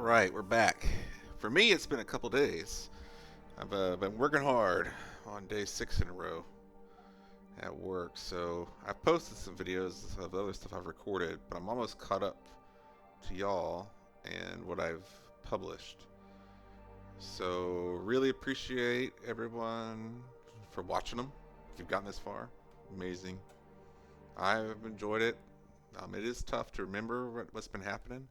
right, we're back. For me, it's been a couple days. I've been working hard on day 6 in a row at work, so I've posted some videos of other stuff I've recorded, but I'm almost caught up to y'all and what I've published. So, really appreciate everyone for watching them. If you've gotten this far, amazing. I've enjoyed it. It is tough to remember what's been happening,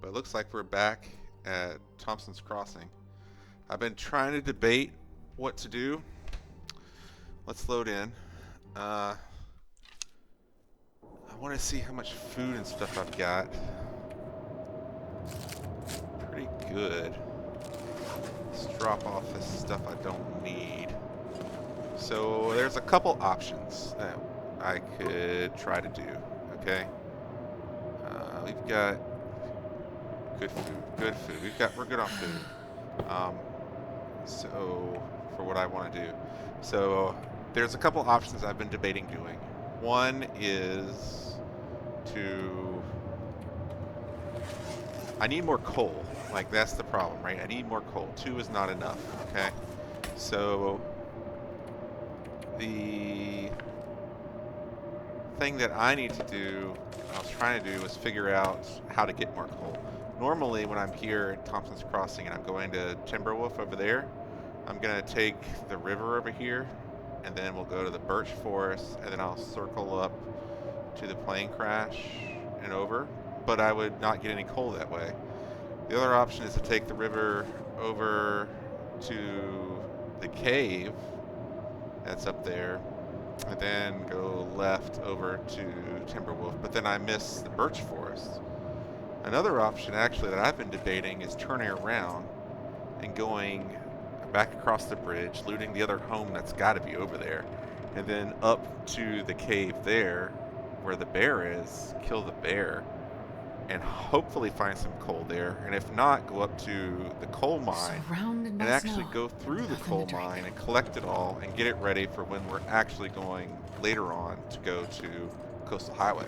but it looks like we're back at Thompson's Crossing. I've been trying to debate what to do. Let's load in. I want to see how much food and stuff I've got. Pretty good. Let's drop off this stuff I don't need. So there's a couple options that I could try to do. Okay. We've got good food. Good food. We're good on food. So for what I want to do, so there's a couple options I've been debating doing. One is I need more coal. Like, that's the problem, right? I need more coal. 2 is not enough. Okay. So the thing that I need to do, I was trying to do, was figure out how to get more coal. Normally, when I'm here at Thompson's Crossing and I'm going to Timberwolf over there, I'm going to take the river over here, and then we'll go to the birch forest, and then I'll circle up to the plane crash and over. But I would not get any coal that way. The other option is to take the river over to the cave that's up there, and then go left over to Timberwolf, but then I miss the birch forest. Another option, actually, that I've been debating is turning around and going back across the bridge, looting the other home that's got to be over there, and then up to the cave there where the bear is, kill the bear, and hopefully find some coal there. And if not, go up to the coal mine and actually go through the coal mine and collect it all and get it ready for when we're actually going later on to go to Coastal Highway.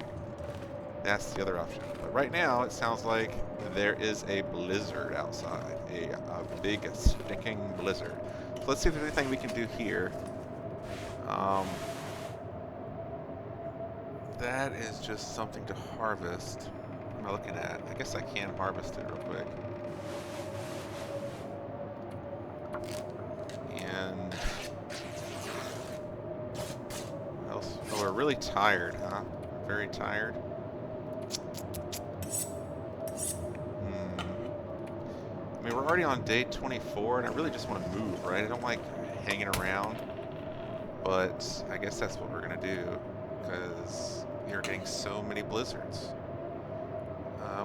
That's the other option. But right now, it sounds like there is a blizzard outside, a big sticking blizzard. So let's see if there's anything we can do here. That is just something to harvest. What am I looking at? I guess I can harvest it real quick. And what else? Oh, we're really tired, huh? Very tired. I mean, we're already on day 24, and I really just want to move, right? I don't like hanging around, but I guess that's what we're going to do, because we are getting so many blizzards.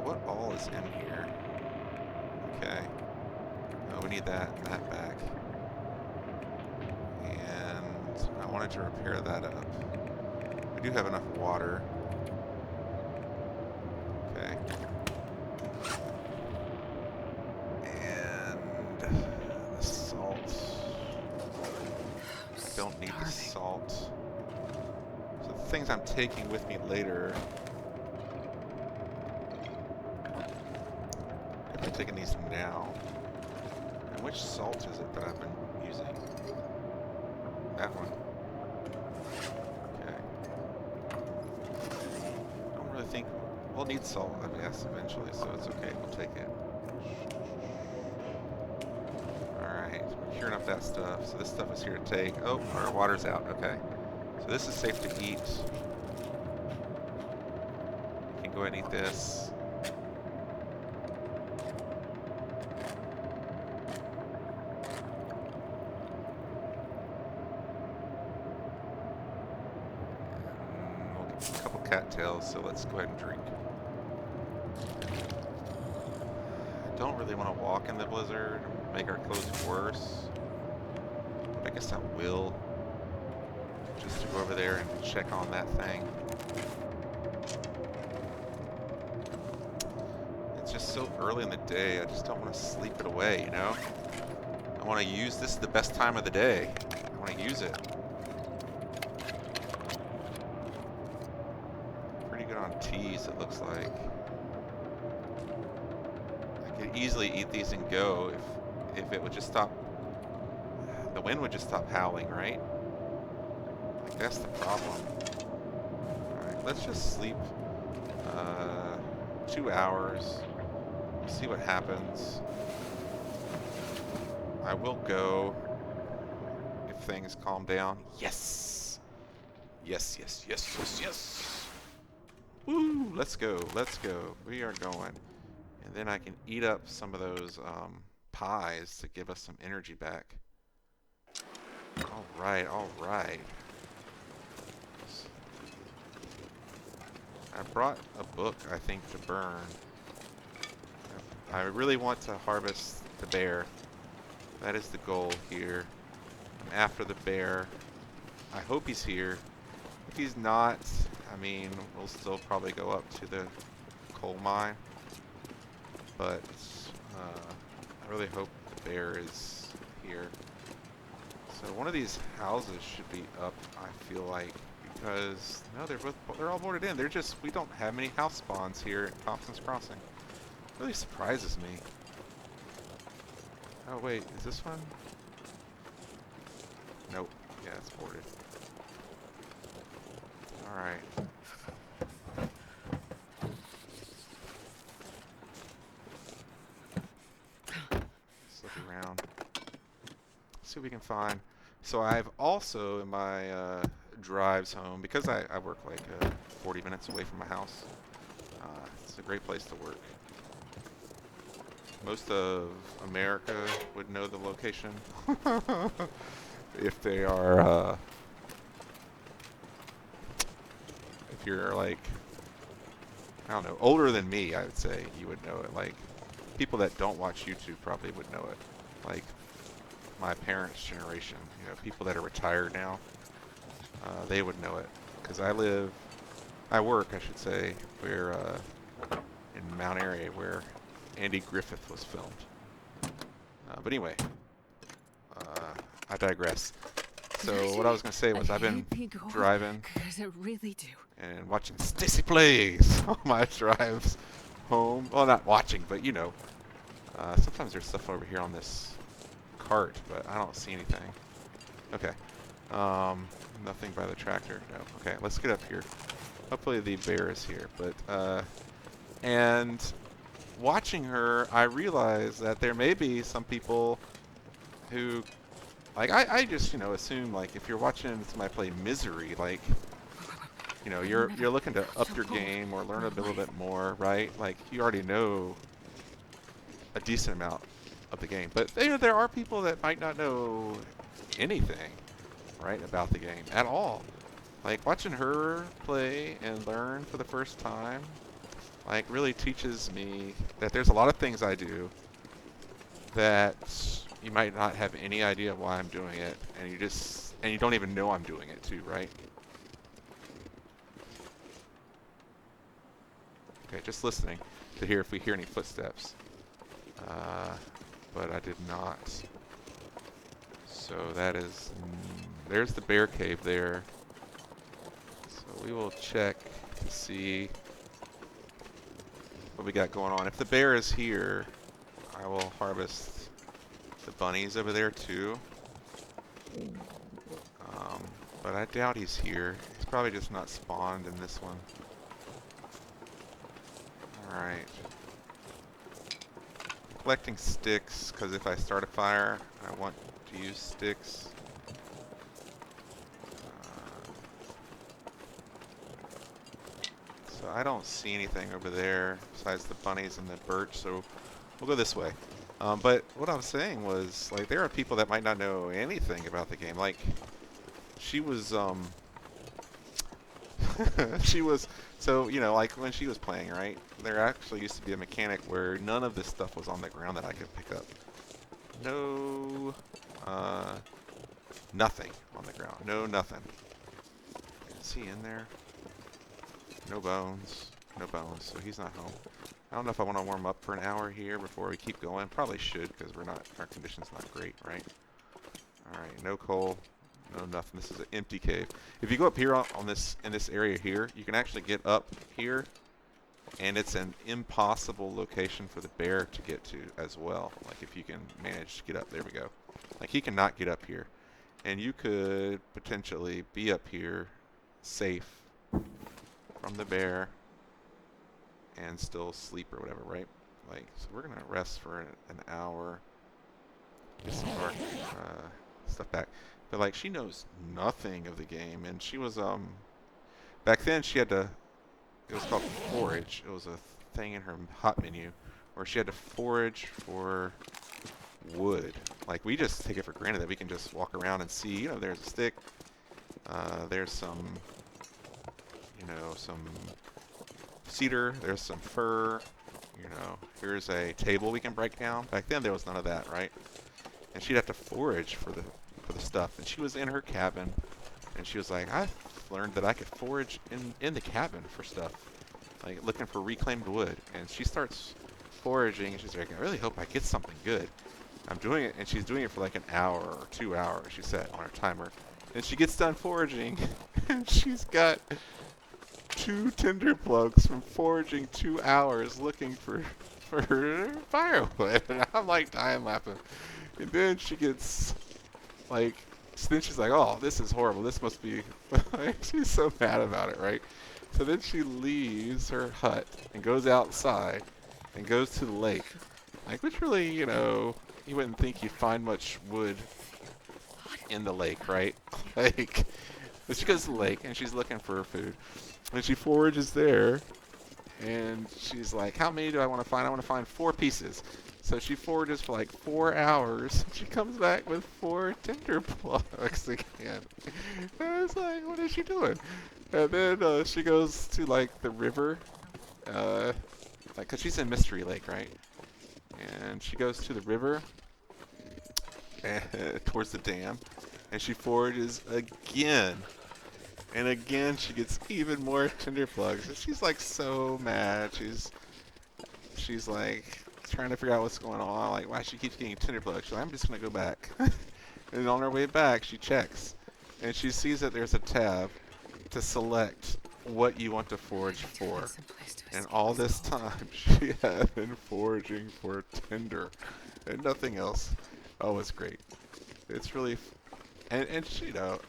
What all is in here? Okay. Oh, we need that back. And I wanted to repair that up. We do have enough water. Okay. And the salt. I don't need the salt. So the things I'm taking with me later. I'm taking these now. And which salt is it that I've been using? That one. Okay. I don't really think we'll need salt, I guess, eventually, so it's okay. We'll take it. Alright, we're curing up that stuff. So this stuff is here to take. Oh, our water's out. Okay. So this is safe to eat. You can go ahead and eat this. A couple cattails, so let's go ahead and drink. I don't really want to walk in the blizzard, make our clothes worse. But I guess I will. Just to go over there and check on that thing. It's just so early in the day, I just don't want to sleep it away, you know? I want to use this the best time of the day. I want to use it. Pretty good on teas, it looks like. I could could easily eat these and go if it would just stop. The wind would just stop howling, right? Like, that's the problem. Alright, let's just sleep 2 hours. We'll see what happens. I will go if things calm down. Yes! Yes, yes, yes, yes, yes! Woo! Let's go, let's go. We are going. And then I can eat up some of those pies to give us some energy back. Alright, alright. I brought a book, I think, to burn. I really want to harvest the bear. That is the goal here. I'm after the bear. I hope he's here. If he's not, I mean, we'll still probably go up to the coal mine. But I really hope the bear is here. So one of these houses should be up, I feel like, because no, they're all boarded in. We don't have many house spawns here at Thompson's Crossing. It really surprises me. Oh wait, is this one? Nope. Yeah, it's boarded. Alright. Let's look around. See what we can find. So I've also, in my drives home, because I work like 40 minutes away from my house, it's a great place to work. Most of America would know the location if they are, if you're like, I don't know, older than me, I would say you would know it. Like, people that don't watch YouTube probably would know it. Like, my parents' generation, you know, people that are retired now, they would know it. Because I work, I should say, where, in Mount Airy, where Andy Griffith was filmed. But anyway, I digress. So what I was going to say was I've been driving and watching Stacy Plays on my drives home. Well, not watching, but you know, sometimes there's stuff over here on this cart, but I don't see anything. Okay. Nothing by the tractor. No. Okay, let's get up here. Hopefully the bear is here. But and watching her, I realized that there may be some people who, like, I just, you know, assume, like, if you're watching somebody play Misery, like, you know, you're looking to up your game or learn a little bit more, right? Like, you already know a decent amount of the game. But you know, there are people that might not know anything, right, about the game at all. Like, watching her play and learn for the first time, like, really teaches me that there's a lot of things I do that you might not have any idea why I'm doing it, and you don't even know I'm doing it too, right? Okay, just listening to hear if we hear any footsteps. But I did not. So that is, there's the bear cave there. So we will check to see what we got going on. If the bear is here, I will harvest the bunnies over there too. But I doubt he's here. He's probably just not spawned in this one. Alright. Collecting sticks, because if I start a fire, I want to use sticks. So I don't see anything over there besides the bunnies and the birch, so we'll go this way. But what I was saying was, like, there are people that might not know anything about the game. Like, she was, so, you know, like, when she was playing, right, there actually used to be a mechanic where none of this stuff was on the ground that I could pick up. No, nothing on the ground. No, nothing. Is he in there? No bones. No bones, so he's not home. I don't know if I want to warm up for an hour here before we keep going. Probably should, because our condition's not great, right? Alright, no coal. No nothing. This is an empty cave. If you go up here in this area here, you can actually get up here And it's an impossible location for the bear to get to as well. Like if you can manage to get up, there we go. Like he cannot get up here. And you could potentially be up here safe from the bear and still sleep or whatever, right? Like, so we're gonna rest for an hour, get some of our stuff back. But like, she knows nothing of the game, and she was back then she had to. It was called forage. It was a thing in her hot menu where she had to forage for wood. Like we just take it for granted that we can just walk around and see. You know, there's a stick. There's some. You know, some cedar. There's some fir. You know, here's a table we can break down. Back then there was none of that, right? And she'd have to forage for the stuff. And she was in her cabin, and she was like, I've learned that I could forage in the cabin for stuff, like looking for reclaimed wood. And she starts foraging, and she's like, I really hope I get something good. I'm doing it, and she's doing it for like an hour or 2 hours, she said on her timer. And she gets done foraging, and she's got 2 tinder plugs from foraging 2 hours looking for firewood. And I'm like dying laughing. And then she gets like, so then she's like, oh, this is horrible. This must be, she's so mad about it, right? So then she leaves her hut and goes outside and goes to the lake. Like, which really, you know, you wouldn't think you'd find much wood in the lake, right? Like, but she goes to the lake and she's looking for her food. And she forages there, and she's like, how many do I want to find? I want to find 4 pieces. So she forages for like 4 hours. She comes back with 4 tinder plugs again. And it's like, what is she doing? And then she goes to like the river, like, cause she's in Mystery Lake, right? And she goes to the river, towards the dam, and she forages again. And again, she gets even more tinder plugs. And she's like so mad. She's like trying to figure out what's going on. Like, why she keeps getting tinder plugs. She's like, I'm just gonna go back. And on her way back, she checks, and she sees that there's a tab to select what you want to forage for. And all this time, she had been foraging for tinder and nothing else. Oh, it's great. It's really, and she, you know,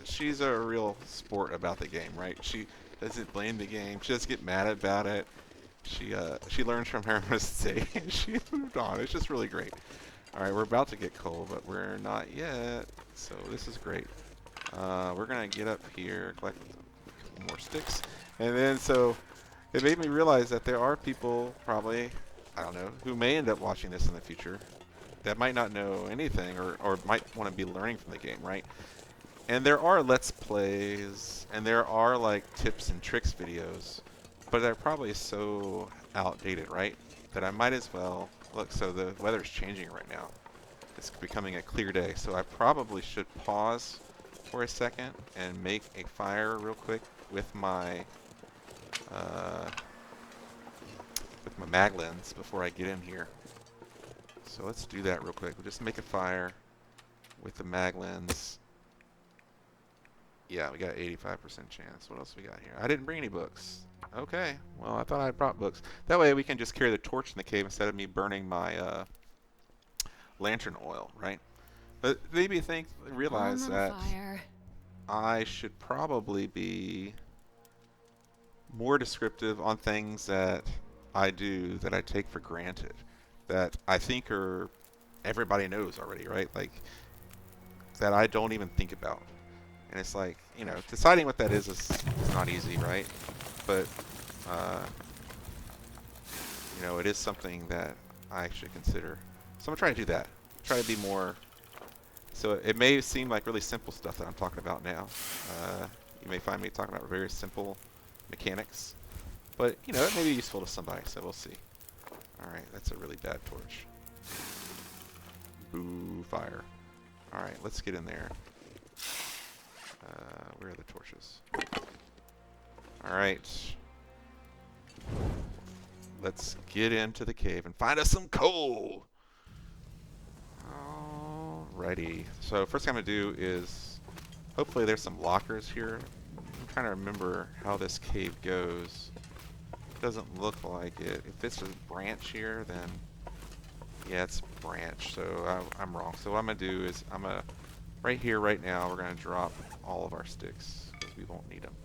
she's a real sport about the game, right? She doesn't blame the game. She doesn't get mad about it. She learns from her mistake and she moved on. It's just really great. All right, we're about to get coal, but we're not yet. So this is great. We're gonna get up here, collect a couple more sticks, and then so it made me realize that there are people probably, I don't know, who may end up watching this in the future that might not know anything or might want to be learning from the game, right? And there are Let's Plays, and there are like tips and tricks videos, but they're probably so outdated, right? That I might as well, look, so the weather's changing right now. It's becoming a clear day, so I probably should pause for a second and make a fire real quick with my maglins before I get in here. So let's do that real quick. We'll just make a fire with the maglins. Yeah, we got 85% chance. What else we got here? I didn't bring any books. Okay, well, I thought I brought books. That way we can just carry the torch in the cave instead of me burning my lantern oil, right? But maybe realize that I should probably be more descriptive on things that I do that I take for granted, that I think everybody knows already, right? Like, that I don't even think about. And it's like, you know, deciding what that is not easy, right? But, you know, it is something that I should consider. So I'm going to try to do that. Try to be more. So it may seem like really simple stuff that I'm talking about now. You may find me talking about very simple mechanics. But, you know, it may be useful to somebody, so we'll see. Alright, that's a really bad torch. Boo, fire. Alright, let's get in there. Where are the torches? Alright. Let's get into the cave and find us some coal! Alrighty. So first thing I'm going to do is, hopefully there's some lockers here. I'm trying to remember how this cave goes. Doesn't look like it. If it's a branch here, then yeah, it's branch. So I'm wrong. So what I'm gonna do is right here, right now, we're gonna drop all of our sticks because we won't need them.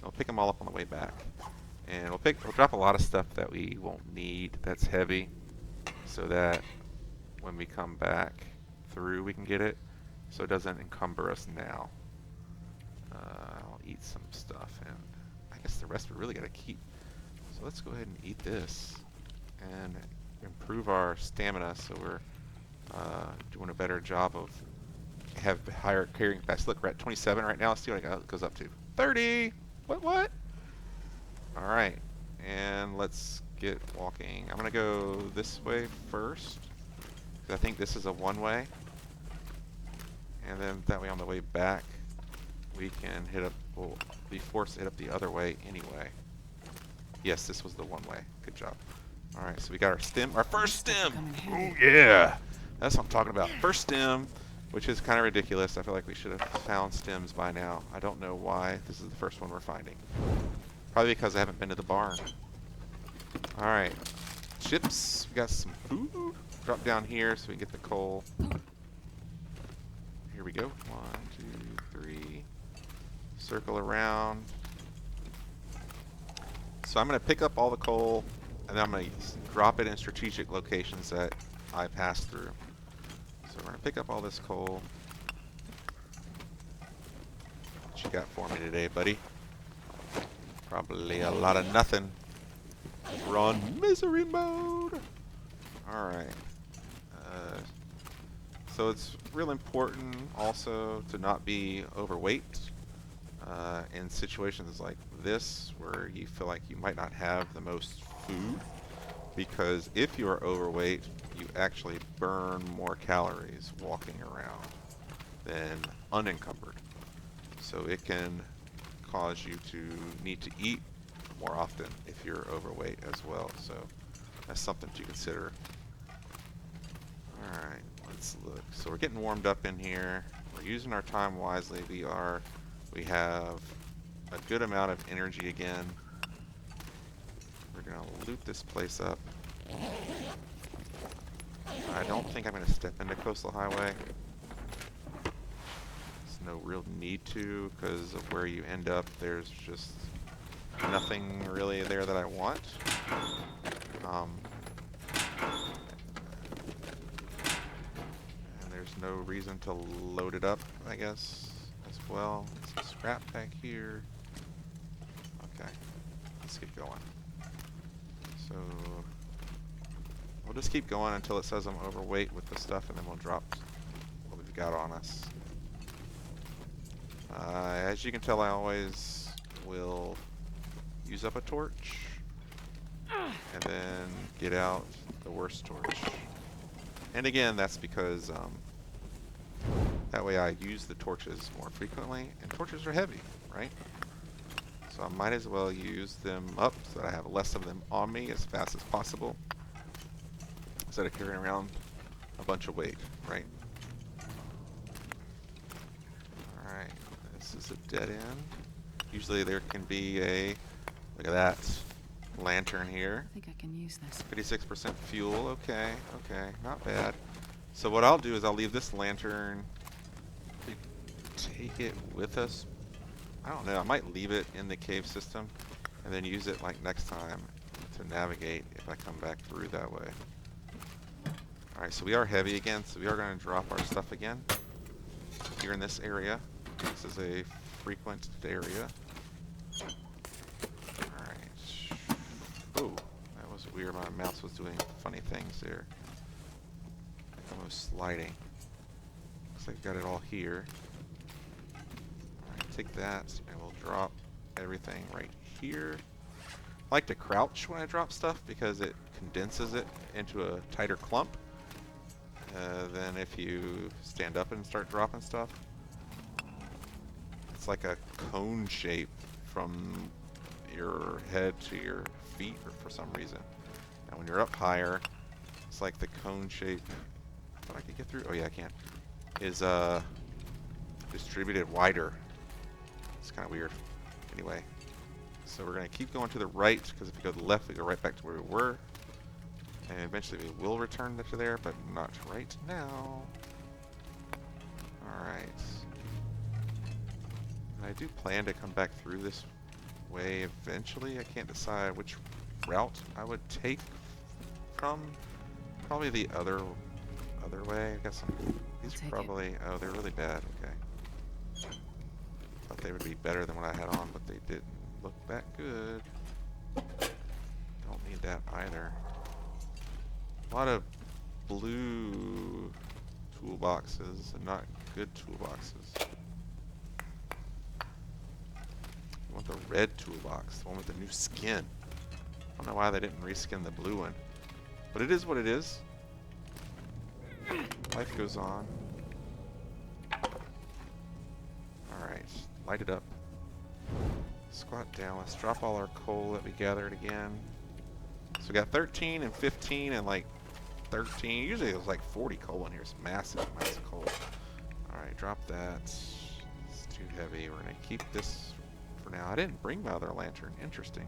We'll pick them all up on the way back, and we'll drop a lot of stuff that we won't need that's heavy, so that when we come back through, we can get it, so it doesn't encumber us now. I'll eat some stuff, and I guess the rest we really gotta keep. So let's go ahead and eat this and improve our stamina, so we're doing a better job of have higher carrying capacity. Look, we're at 27 right now. Let's see what it goes up to. 30. What? All right, and let's get walking. I'm gonna go this way first, because I think this is a one-way, and then that way on the way back we can hit up. We'll be forced to hit up the other way anyway. Yes, this was the one-way. Good job. All right, so we got our stem, our first stem. Oh yeah, that's what I'm talking about. First stem, which is kind of ridiculous. I feel like we should have found stems by now. I don't know why this is the first one we're finding. Probably because I haven't been to the barn. All right, chips. We got some food. Drop down here so we can get the coal. Here we go. 1, 2, 3. Circle around. So I'm going to pick up all the coal, and then I'm going to drop it in strategic locations that I pass through. So we're going to pick up all this coal. What you got for me today, buddy? Probably a lot of nothing. Run misery mode. Alright. So it's real important also to not be overweight in situations like this where you feel like you might not have the most food, because if you are overweight, you actually burn more calories walking around than unencumbered. So it can cause you to need to eat more often if you're overweight as well. So that's something to consider. Alright, let's look. So we're getting warmed up in here. We're using our time wisely. We have a good amount of energy again. We're gonna loot this place up. I don't think I'm gonna step into Coastal Highway. There's no real need to, because of where you end up. There's just nothing really there that I want. And there's no reason to load it up, I guess, as well. Some scrap back here. Okay, let's get going. So we'll just keep going until it says I'm overweight with the stuff, and then we'll drop what we've got on us. As you can tell, I always will use up a torch and then get out the worst torch. And again, that's because that way I use the torches more frequently, and torches are heavy, right? So I might as well use them up so that I have less of them on me as fast as possible, instead of carrying around a bunch of weight, right? Alright, this is a dead end. Usually there can be a, look at that, lantern here. I think I can use this. 56% fuel, okay, not bad. So what I'll do is I'll leave this lantern, take it with us. I don't know, I might leave it in the cave system and then use it like next time to navigate if I come back through that way. Alright, so we are heavy again, so we are going to drop our stuff again here in this area. This is a frequented area. Alright. Oh, that was weird. My mouse was doing funny things there. Almost sliding. Looks like I got it all here. Alright, take that and we'll drop everything right here. I like to crouch when I drop stuff because it condenses it into a tighter clump than if you stand up and start dropping stuff. It's like a cone shape from your head to your feet for some reason. And when you're up higher, it's like the cone shape. I thought I could get through. Oh yeah, I can. Is distributed wider. It's kind of weird. Anyway, so So we're going to keep going to the right, because if we go to the left, we go right back to where we were. And eventually we will return to there, but not right now. Alright. I do plan to come back through this way eventually. I can't decide which route I would take from. Probably the other way. I guess these are probably... Oh, they're really bad. Okay. Thought they would be better than what I had on, but they didn't look that good. Don't need that either. A lot of blue toolboxes and not good toolboxes. I want the red toolbox, the one with the new skin. I don't know why they didn't reskin the blue one. But it is what it is. Life goes on. Alright, light it up. Squat down. Let's drop all our coal that we gathered again. So we got 13 and 15 and like 13. Usually there's like 40 coal in here. It's massive amounts of coal. Alright, drop that. It's too heavy. We're going to keep this for now. I didn't bring my other lantern. Interesting.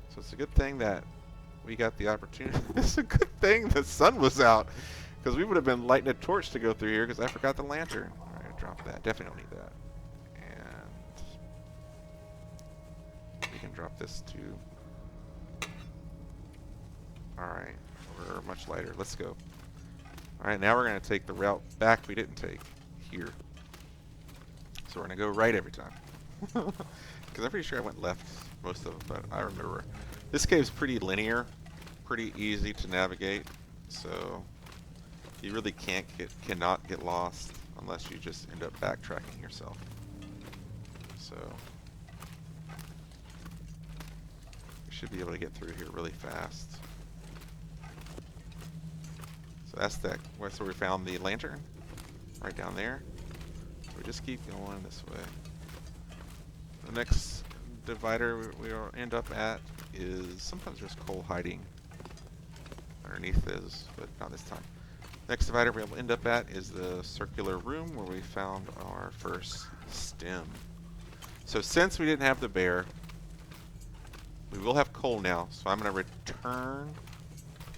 So it's a good thing that we got the opportunity. It's a good thing the sun was out, because we would have been lighting a torch to go through here because I forgot the lantern. Alright, drop that. Definitely don't need that. And we can drop this too. Alright, we're much lighter. Let's go. Alright, now we're going to take the route back we didn't take here. So we're going to go right every time. Because I'm pretty sure I went left most of them, but I remember. This cave's pretty linear, pretty easy to navigate, so you really cannot get lost unless you just end up backtracking yourself. So you should be able to get through here really fast. So that's where we found the lantern, right down there. So we just keep going this way. The next divider we'll end up at is, sometimes there's coal hiding underneath this, but not this time. Next divider we'll end up at is the circular room where we found our first stem. So since we didn't have the bear, we will have coal now, so I'm going to return.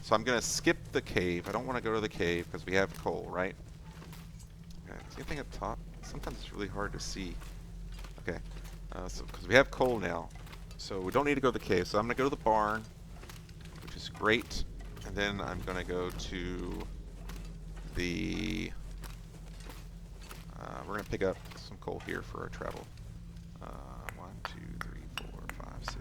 So I'm going to skip the cave. I don't want to go to the cave because we have coal, right? Okay. Is anything up top? Sometimes it's really hard to see. Okay. So because we have coal now, so we don't need to go to the cave. So I'm going to go to the barn, which is great, and then I'm going to go to the... we're going to pick up some coal here for our travel. 1, 2, 3, 4, 5, 6,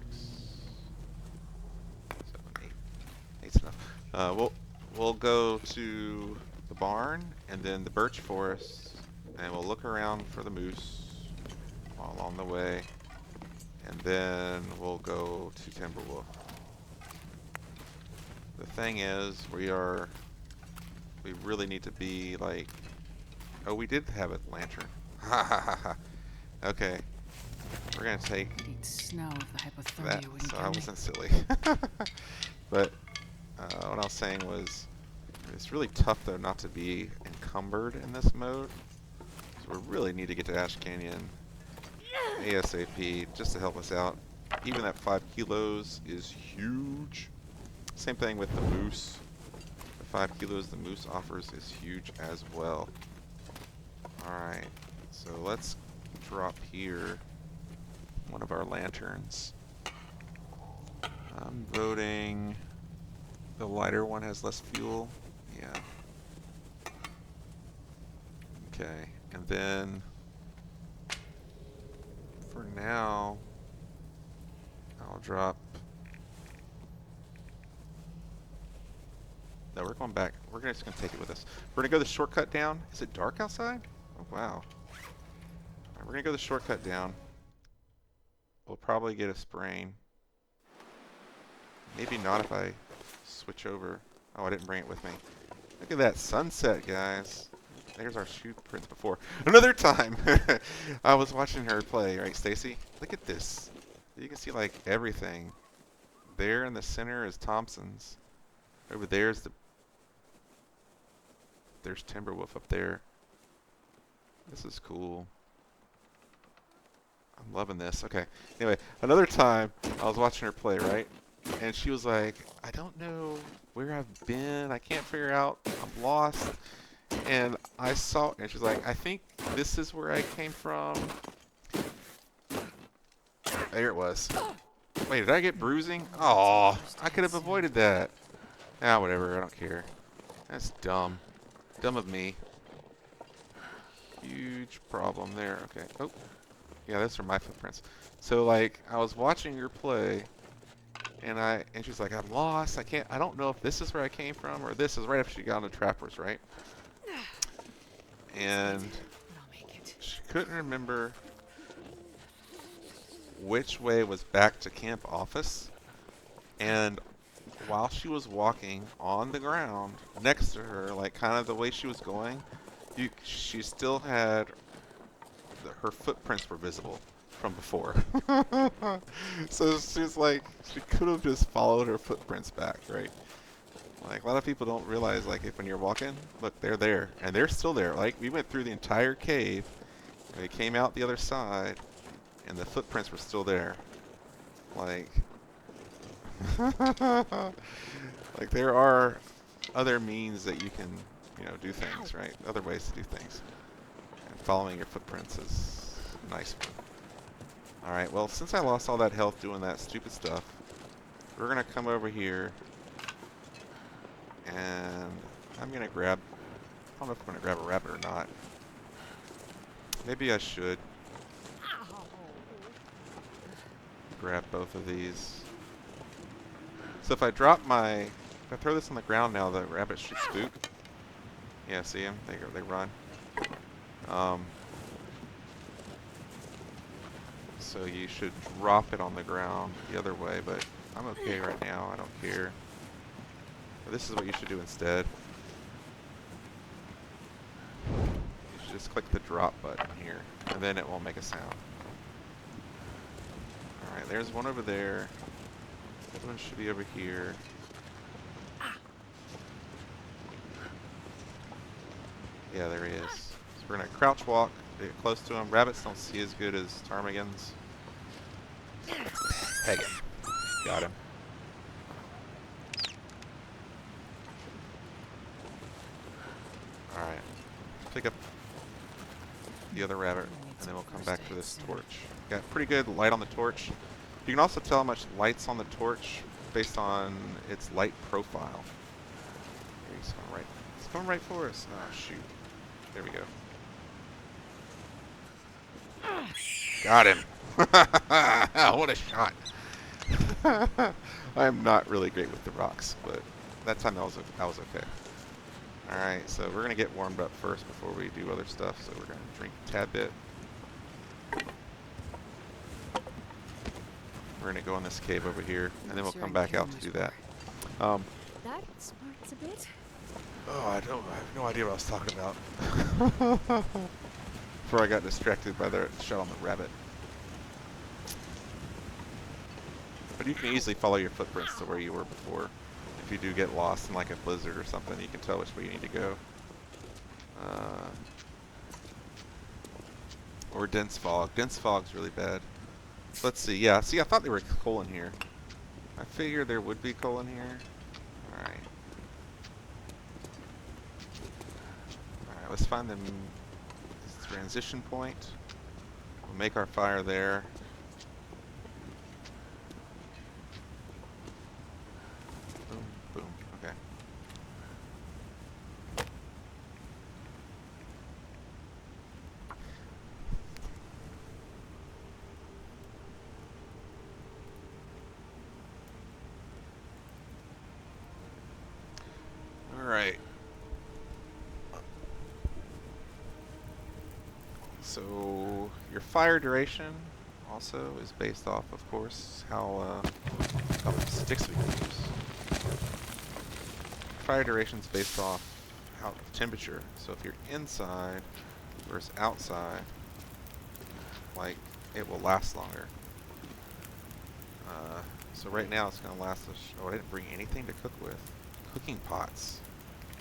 7, 8. 8's enough. We'll go to the barn and then the birch forest, and we'll look around for the moose along the way, and then we'll go to Timberwolf. The thing is, we really need to be like, oh, we did have a lantern. Ha ha ha ha. Okay, we're gonna take snow if the hypothermia that, wouldn't so kill I me. wasn't silly. But what I was saying was, it's really tough though not to be encumbered in this mode. So we really need to get to Ash Canyon ASAP just to help us out. Even that 5 kilos is huge. Same thing with the moose. The 5 kilos the moose offers is huge as well. Alright, so let's drop here one of our lanterns. I'm voting the lighter one has less fuel. Yeah. Okay, and then for now, I'll drop... No, we're going back. We're just going to take it with us. We're going to go the shortcut down. Is it dark outside? Oh, wow. All right, we're going to go the shortcut down. We'll probably get a sprain. Maybe not if I switch over. Oh, I didn't bring it with me. Look at that sunset, guys. There's our shoe prints before. Another time, I was watching her play, right, Stacy? Look at this. You can see, like, everything. There in the center is Thompson's. Over there's there's Timberwolf up there. This is cool. I'm loving this. Okay. Anyway, another time I was watching her play, right? And she was like, I don't know where I've been. I can't figure out. I'm lost. And I saw, and she's like, I think this is where I came from. There it was. Wait, did I get bruising? Oh, I could have avoided that. Ah, whatever. I don't care. That's dumb. Dumb of me. Huge problem there. Okay. Oh, yeah, those are my footprints. So, like, I was watching her play, and she's like, I'm lost. I don't know if this is where I came from or this is right after she got on the trappers, right? And she couldn't remember which way was back to camp office. And while she was walking on the ground next to her, like kind of the way she was going, she still had her footprints were visible from before. So she's like, she could have just followed her footprints back, right? Like a lot of people don't realize, like if when you're walking, look, they're there and they're still there. Like we went through the entire cave, and we came out the other side, and the footprints were still there. Like, like there are other means that you can, do things, right? Other ways to do things. And following your footprints is a nice one. Alright, well, since I lost all that health doing that stupid stuff, we're going to come over here, and I'm going to grab, I don't know if I'm going to grab a rabbit or not. Maybe I should grab both of these. So if I throw this on the ground now, the rabbits should spook. Yeah, see them? They run. So you should drop it on the ground the other way, but I'm okay right now. I don't care. But this is what you should do instead. You should just click the drop button here, and then it won't make a sound. Alright, there's one over there. The other one should be over here. Yeah, there he is. So we're going to crouch walk, get close to him. Rabbits don't see as good as ptarmigans. Peg him. Got him. Alright. Pick up the other rabbit, and then we'll come back to this torch. Got pretty good light on the torch. You can also tell how much light's on the torch based on its light profile. Here, he's going right. It's going right for us. Oh, shoot. There we go. Got him. What a shot. I am not really great with the rocks, but that time I was okay. Alright, so we're going to get warmed up first before we do other stuff, so we're going to drink a tad bit. We're going to go in this cave over here, and then we'll come back out to do that. That smarts a bit. Oh, I have no idea what I was talking about. Before I got distracted by the shot on the rabbit. But you can easily follow your footprints to where you were before. If you do get lost in like a blizzard or something, you can tell which way you need to go. Or dense fog. Dense fog's really bad. Let's see. Yeah, see, I thought there were coal in here. I figured there would be coal in here. Alright. Alright, let's find this transition point. We'll make our fire there. Boom, boom. Okay. Alright. So your fire duration also is based off, of course, how many sticks we can use. Fire duration is based off how temperature. So if you're inside versus outside, like it will last longer. So right now it's going to last us. Oh, I didn't bring anything to cook with. Cooking pots.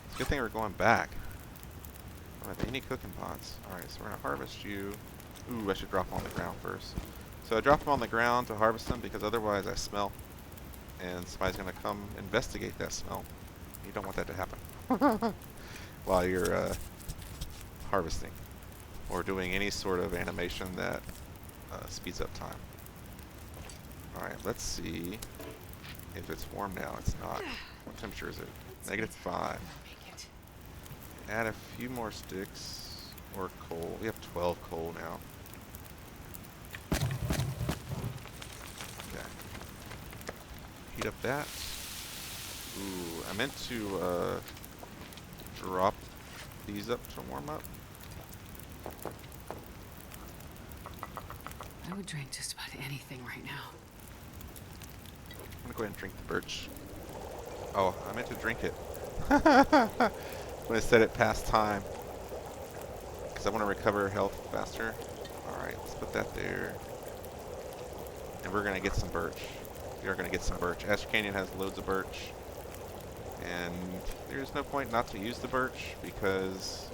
It's a good thing we're going back. I don't have any cooking pots. Alright, so we're going to harvest you. Ooh, I should drop them on the ground first. So I drop them on the ground to harvest them because otherwise I smell. And somebody's going to come investigate that smell. You don't want that to happen while you're harvesting or doing any sort of animation that speeds up time. Alright, let's see if it's warm now. It's not. What temperature is it? -5. Add a few more sticks or coal. We have 12 coal now. Okay. Heat up that. Ooh, I meant to drop these up to warm up. I would drink just about anything right now. I'm gonna go ahead and drink the birch. Oh, I meant to drink it. When I set it past time. Because I want to recover health faster. Alright, let's put that there. And we're gonna get some birch. We are gonna get some birch. Ash Canyon has loads of birch. And there's no point not to use the birch because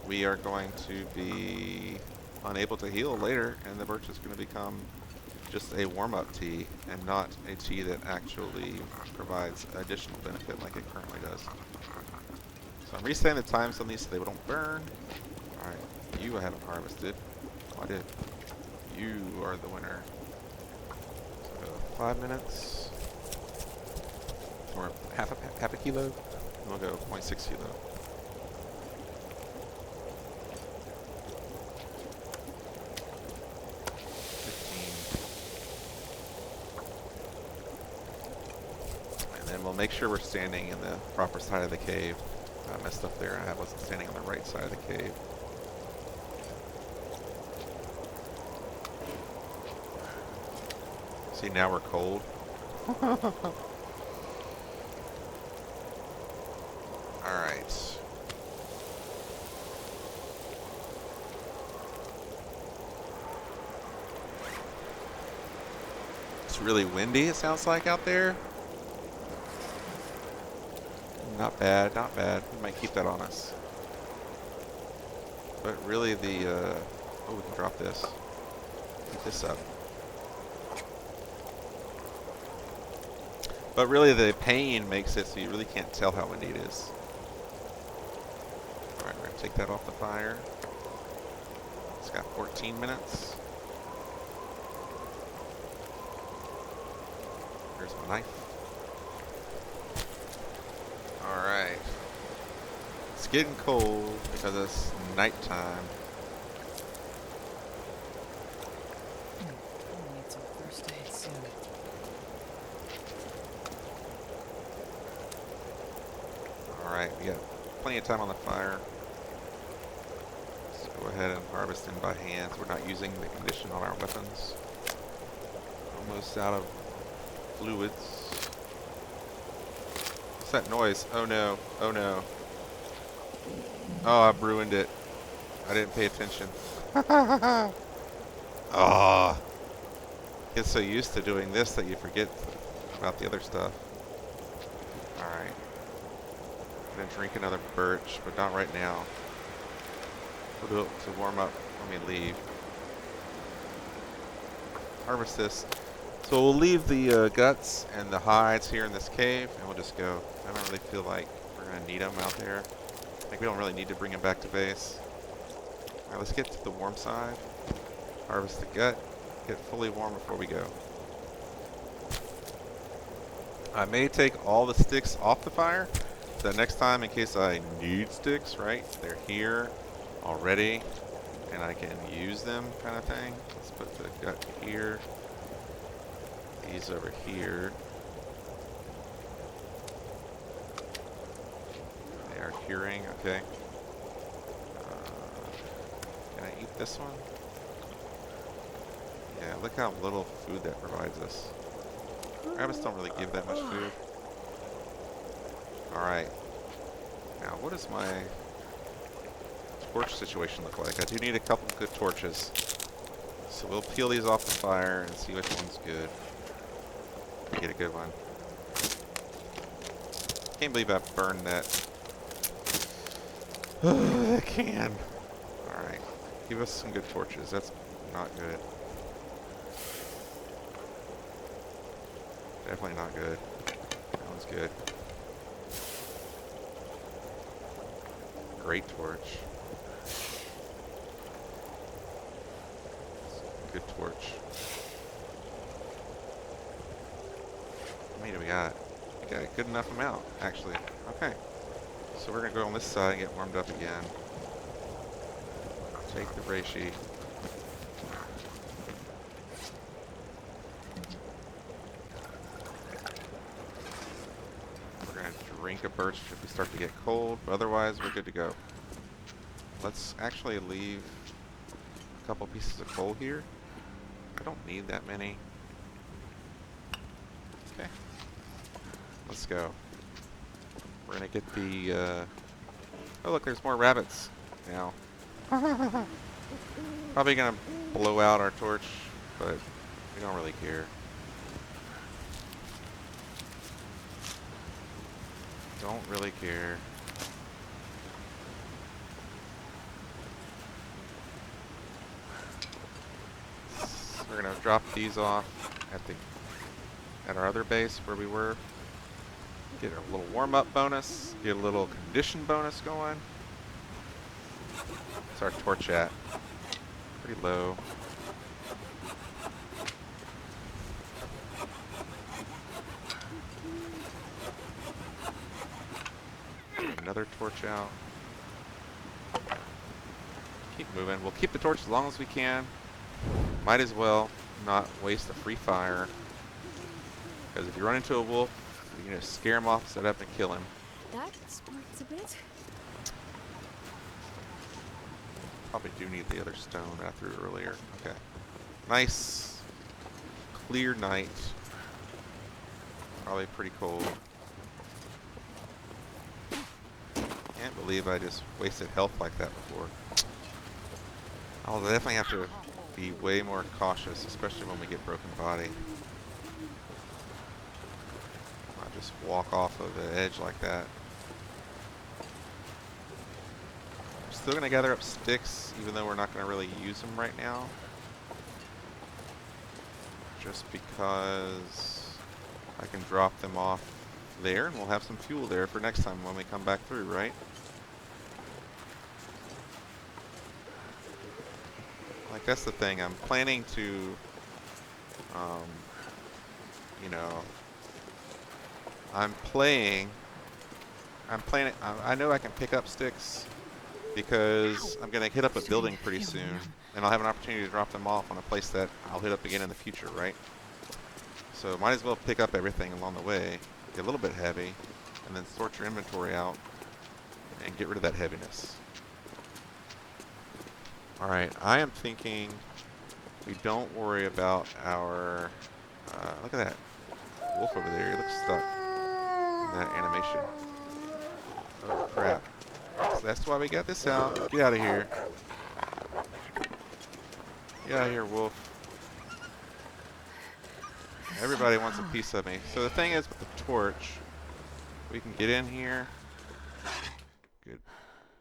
we are going to be unable to heal later, and the birch is going to become just a warm-up tea and not a tea that actually provides additional benefit like it currently does. So I'm resetting the times on these so they don't burn. Alright, you I haven't harvested. Oh, I did. You are the winner. So 5 minutes. Or half a kilo. And we'll go 0.6 kilo. We'll make sure we're standing in the proper side of the cave. I messed up there. I wasn't standing on the right side of the cave. See, now we're cold. Alright. It's really windy, it sounds like, out there. Not bad, not bad. We might keep that on us. But really the, oh, we can drop this. Keep this up. But really the pain makes it so you really can't tell how windy it is. Alright, we're going to take that off the fire. It's got 14 minutes. Here's my knife. Alright. It's getting cold because it's nighttime. I'll need some first aid soon. Alright, we got plenty of time on the fire. Let's go ahead and harvest in by hand. We're not using the condition on our weapons. Almost out of fluids. What's that noise? Oh no, oh no. Oh, I've ruined it. I didn't pay attention. Oh. Get so used to doing this that you forget about the other stuff. Alright. I'm gonna drink another birch, but not right now. We'll do it to warm up when we leave. Harvest this. So we'll leave the guts and the hides here in this cave, and we'll just go. I don't really feel like we're going to need them out there. I think we don't really need to bring them back to base. Alright, let's get to the warm side. Harvest the gut. Get fully warm before we go. I may take all the sticks off the fire, so that next time, in case I need sticks, right, they're here already, and I can use them kind of thing. Let's put the gut here. These over here. They are curing, okay. Can I eat this one? Yeah, look how little food that provides us. Rabbits don't really give that much food. Alright. Now, what does my torch situation look like? I do need a couple good torches. So we'll peel these off the fire and see which one's good. Get a good one. Can't believe I burned that. That can. Alright. Give us some good torches. That's not good. Definitely not good. That one's good. Great torch. Good torch. How many do we got? We got a good enough amount, actually. Okay. So we're going to go on this side and get warmed up again. Take the reishi. We're going to drink a birch if we start to get cold, but otherwise we're good to go. Let's actually leave a couple pieces of coal here. I don't need that many. Okay. Let's go. We're going to get the... Oh, look, there's more rabbits now. Probably going to blow out our torch, but we don't really care. Don't really care. We're going to drop these off at our other base where we were. Get a little warm-up bonus. Get a little condition bonus going. What's our torch at? Pretty low. Another torch out. Keep moving. We'll keep the torch as long as we can. Might as well not waste a free fire. Because if you run into a wolf, you're going to scare him off, set up, and kill him. That smarts a bit. Probably do need the other stone that I threw earlier. Okay. Nice, clear night. Probably pretty cold. Can't believe I just wasted health like that before. I'll definitely have to be way more cautious, especially when we get broken body. Not just walk off of the edge like that. I'm still going to gather up sticks, even though we're not going to really use them right now. Just because I can drop them off there, and we'll have some fuel there for next time when we come back through, right? Like, that's the thing. I'm planning to, you know, I know I can pick up sticks because I'm going to hit up a building pretty soon, and I'll have an opportunity to drop them off on a place that I'll hit up again in the future, right? So might as well pick up everything along the way, get a little bit heavy, and then sort your inventory out and get rid of that heaviness. Alright, I am thinking we don't worry about our... look at that wolf over there. He looks stuck in that animation. Oh, crap. So that's why we got this out. Get out of here. Get out of here, wolf. Everybody wants a piece of me. So the thing is, with the torch, we can get in here. Good.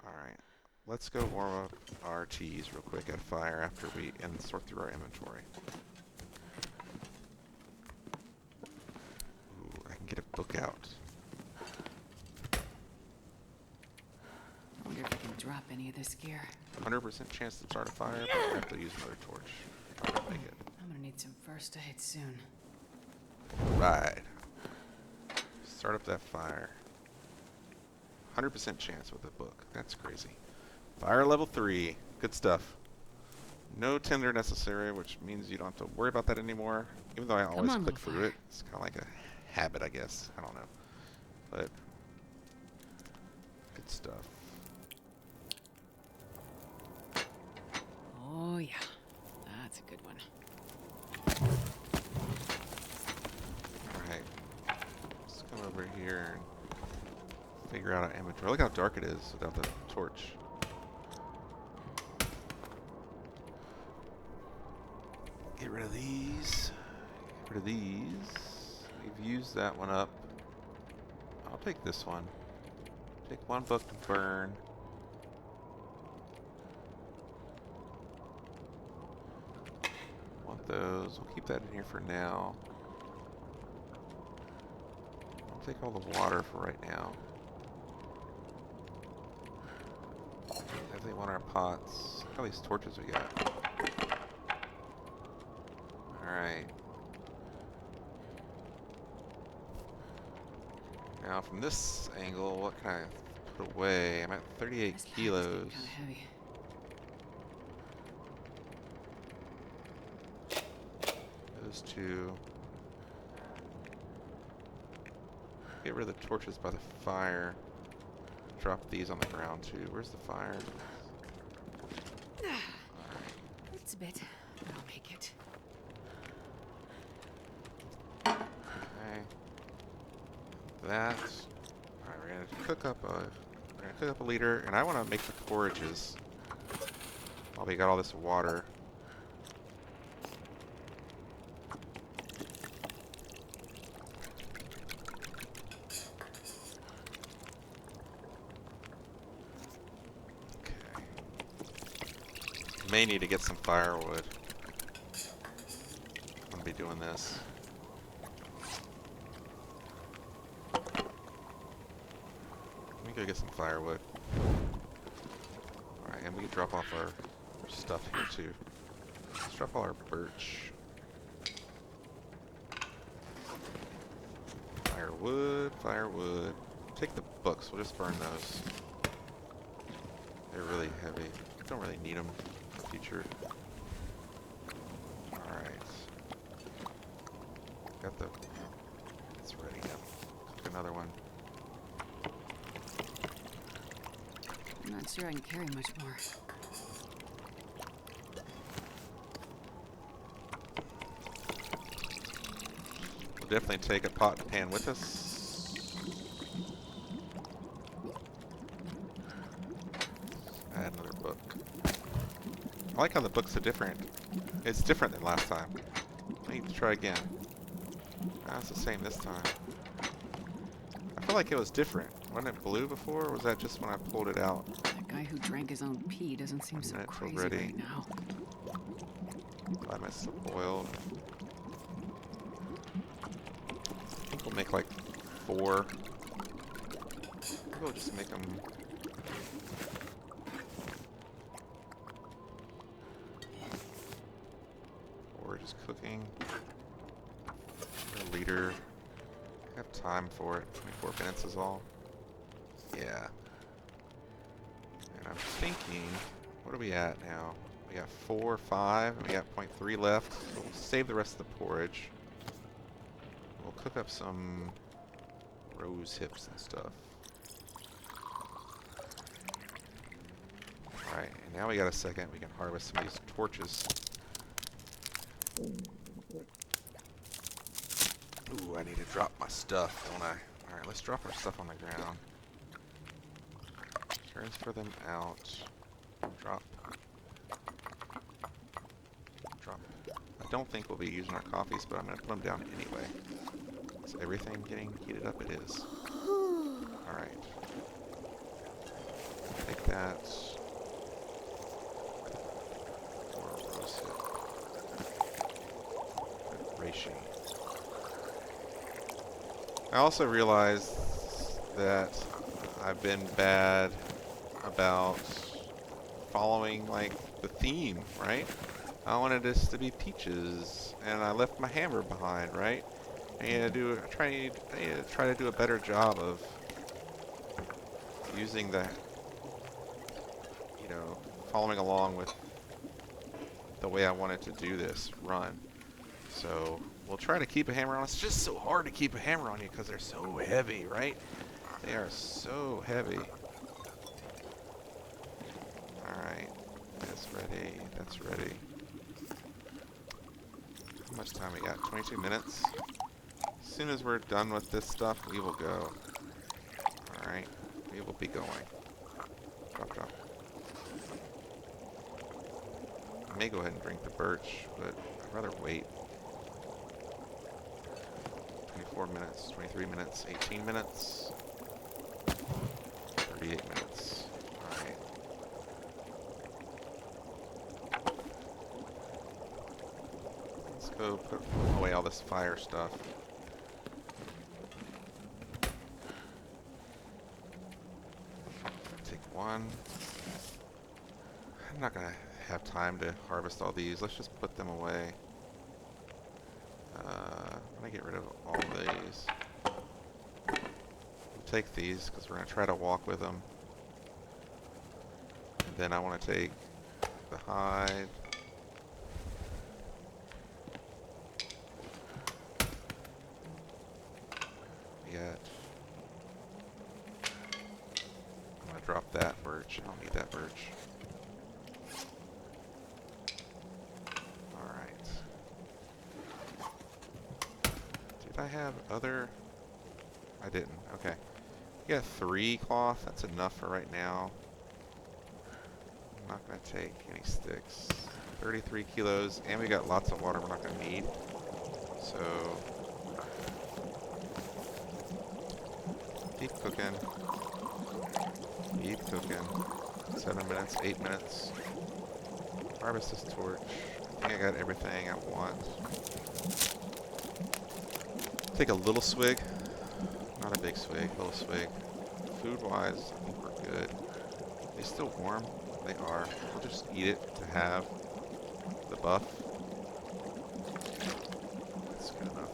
Alright. Let's go warm up our teas real quick at a fire after we sort through our inventory. Ooh, I can get a book out. I wonder if I can drop any of this gear. 100% chance to start a fire, but I have to use another torch. I'll make it. I'm gonna need some first aid soon. Right. Start up that fire. 100% chance with a book. That's crazy. Fire level 3. Good stuff. No tinder necessary, which means you don't have to worry about that anymore. Even though I always click through it. It's kind of like a habit, I guess. I don't know. But good stuff. Oh yeah, that's a good one. Alright. Let's come over here and figure out our inventory. Look how dark it is without the torch. Get rid of these. Get rid of these. We've used that one up. I'll take this one. Take one book to burn. want those. We'll keep that in here for now. I'll take all the water for right now. Definitely want our pots. Look how these torches we got. Alright. Now from this angle, what can I put away? I'm at 38 This pack is kilos. getting kinda heavy. Those two. Get rid of the torches by the fire. Drop these on the ground too. Where's the fire? It's a bit, but I'll make it. Okay. That. Alright, we're gonna cook up a liter, and I want to make the porridges. While we got all this water. Okay. May need to get some firewood. I'm gonna be doing this. Let me go get some firewood. Alright, and we can drop off our stuff here too. Let's drop all our birch. Firewood, firewood. Take the books, we'll just burn those. They're really heavy. Don't really need them in the future. Alright. Got the... It's ready now. Cook another one. I'm not sure I can carry much more. We'll definitely take a pot and pan with us. Add another book. I like how the books are different. It's different than last time. I need to try again. It's the same this time. I feel like it was different. Wasn't it blue before, or was that just when I pulled it out? That guy who drank his own pee doesn't seem so Minutes crazy already. right now. 5 minutes to boil. I think we'll make like 4. Maybe we'll just make them. Or just cooking. A liter. I have time for it. 24 minutes is all. Yeah. And I'm thinking, what are we at now? We got 4, 5, and we got 0.3 left. So we'll save the rest of the porridge. We'll cook up some rose hips and stuff. Alright, and now we got a second. We can harvest some of these torches. Ooh, I need to drop my stuff, don't I? Alright, let's drop our stuff on the ground. Transfer them out. Drop. Drop. I don't think we'll be using our coffees, but I'm going to put them down anyway. Is everything getting heated up? It is. Alright. Take that. Or a rose hip. Good reishi. I also realized that I've been bad about following like the theme, right? I wanted this to be peaches, and I left my hammer behind, right? I need to try to do a better job of using the, you know, following along with the way I wanted to do this run. So we'll try to keep a hammer on. It's just so hard to keep a hammer on you because they're so heavy, right? They are so heavy. Alright. That's ready. That's ready. How much time we got? 22 minutes. As soon as we're done with this stuff, we will go. Alright. We will be going. Drop, drop. I may go ahead and drink the birch, but I'd rather wait. 24 minutes, 23 minutes, 18 minutes, 38 minutes. Alright. go put away all this fire stuff. Take one. I'm not gonna have time to harvest all these. Let's just put them away. I'm gonna get rid of all these. We'll take these because we're gonna try to walk with them. And then I want to take the hide. Yet. I'm gonna drop that birch. I don't need that birch. Alright. Did I have other? I didn't. Okay. We got 3 cloth. That's enough for right now. I'm not going to take any sticks. 33 kilos. And we got lots of water we're not going to need. So, keep cooking. Keep cooking. 7 minutes, 8 minutes. Harvest this torch. I think I got everything I want. Take a little swig. Not a big swig, a little swig. Food-wise, I think we're good. Are they still warm? They are. I'll just eat it to have the buff. That's good enough.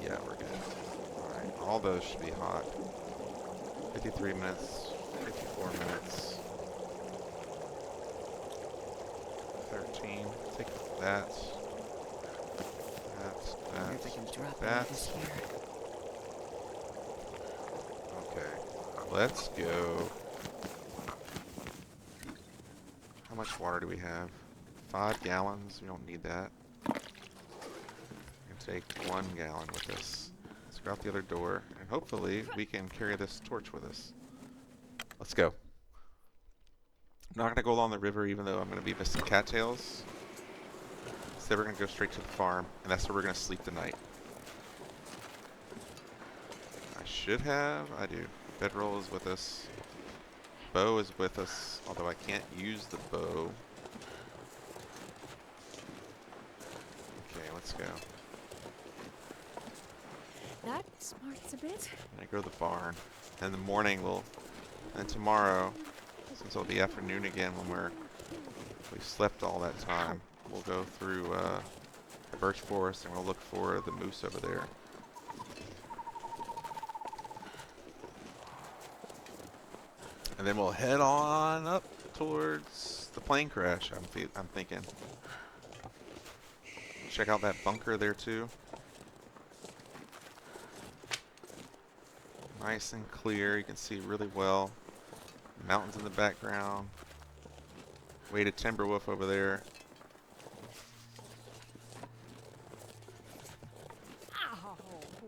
Yeah, we're good. Alright, all those should be hot. 53 minutes, 54 minutes. 13. Take that. I wonder if I can drop any That. of this here. Okay. Let's go. How much water do we have? 5 gallons. We don't need that. We can take 1 gallon with us. Let's go out the other door, and hopefully we can carry this torch with us. Let's go. I'm not going to go along the river, even though I'm going to be missing cattails. Instead, we're going to go straight to the farm, and that's where we're going to sleep tonight. I should have. I do. Bedroll is with us. Bow is with us, although I can't use the bow. Okay, let's go. That smarts a bit. I'm going to go to the barn. In the morning, and tomorrow, since it'll be afternoon again when we slept all that time, we'll go through the birch forest and we'll look for the moose over there. And then we'll head on up towards the plane crash, I'm thinking. Check out that bunker there too. Nice and clear, you can see really well. Mountains in the background. Weighted timber wolf over there. Ow.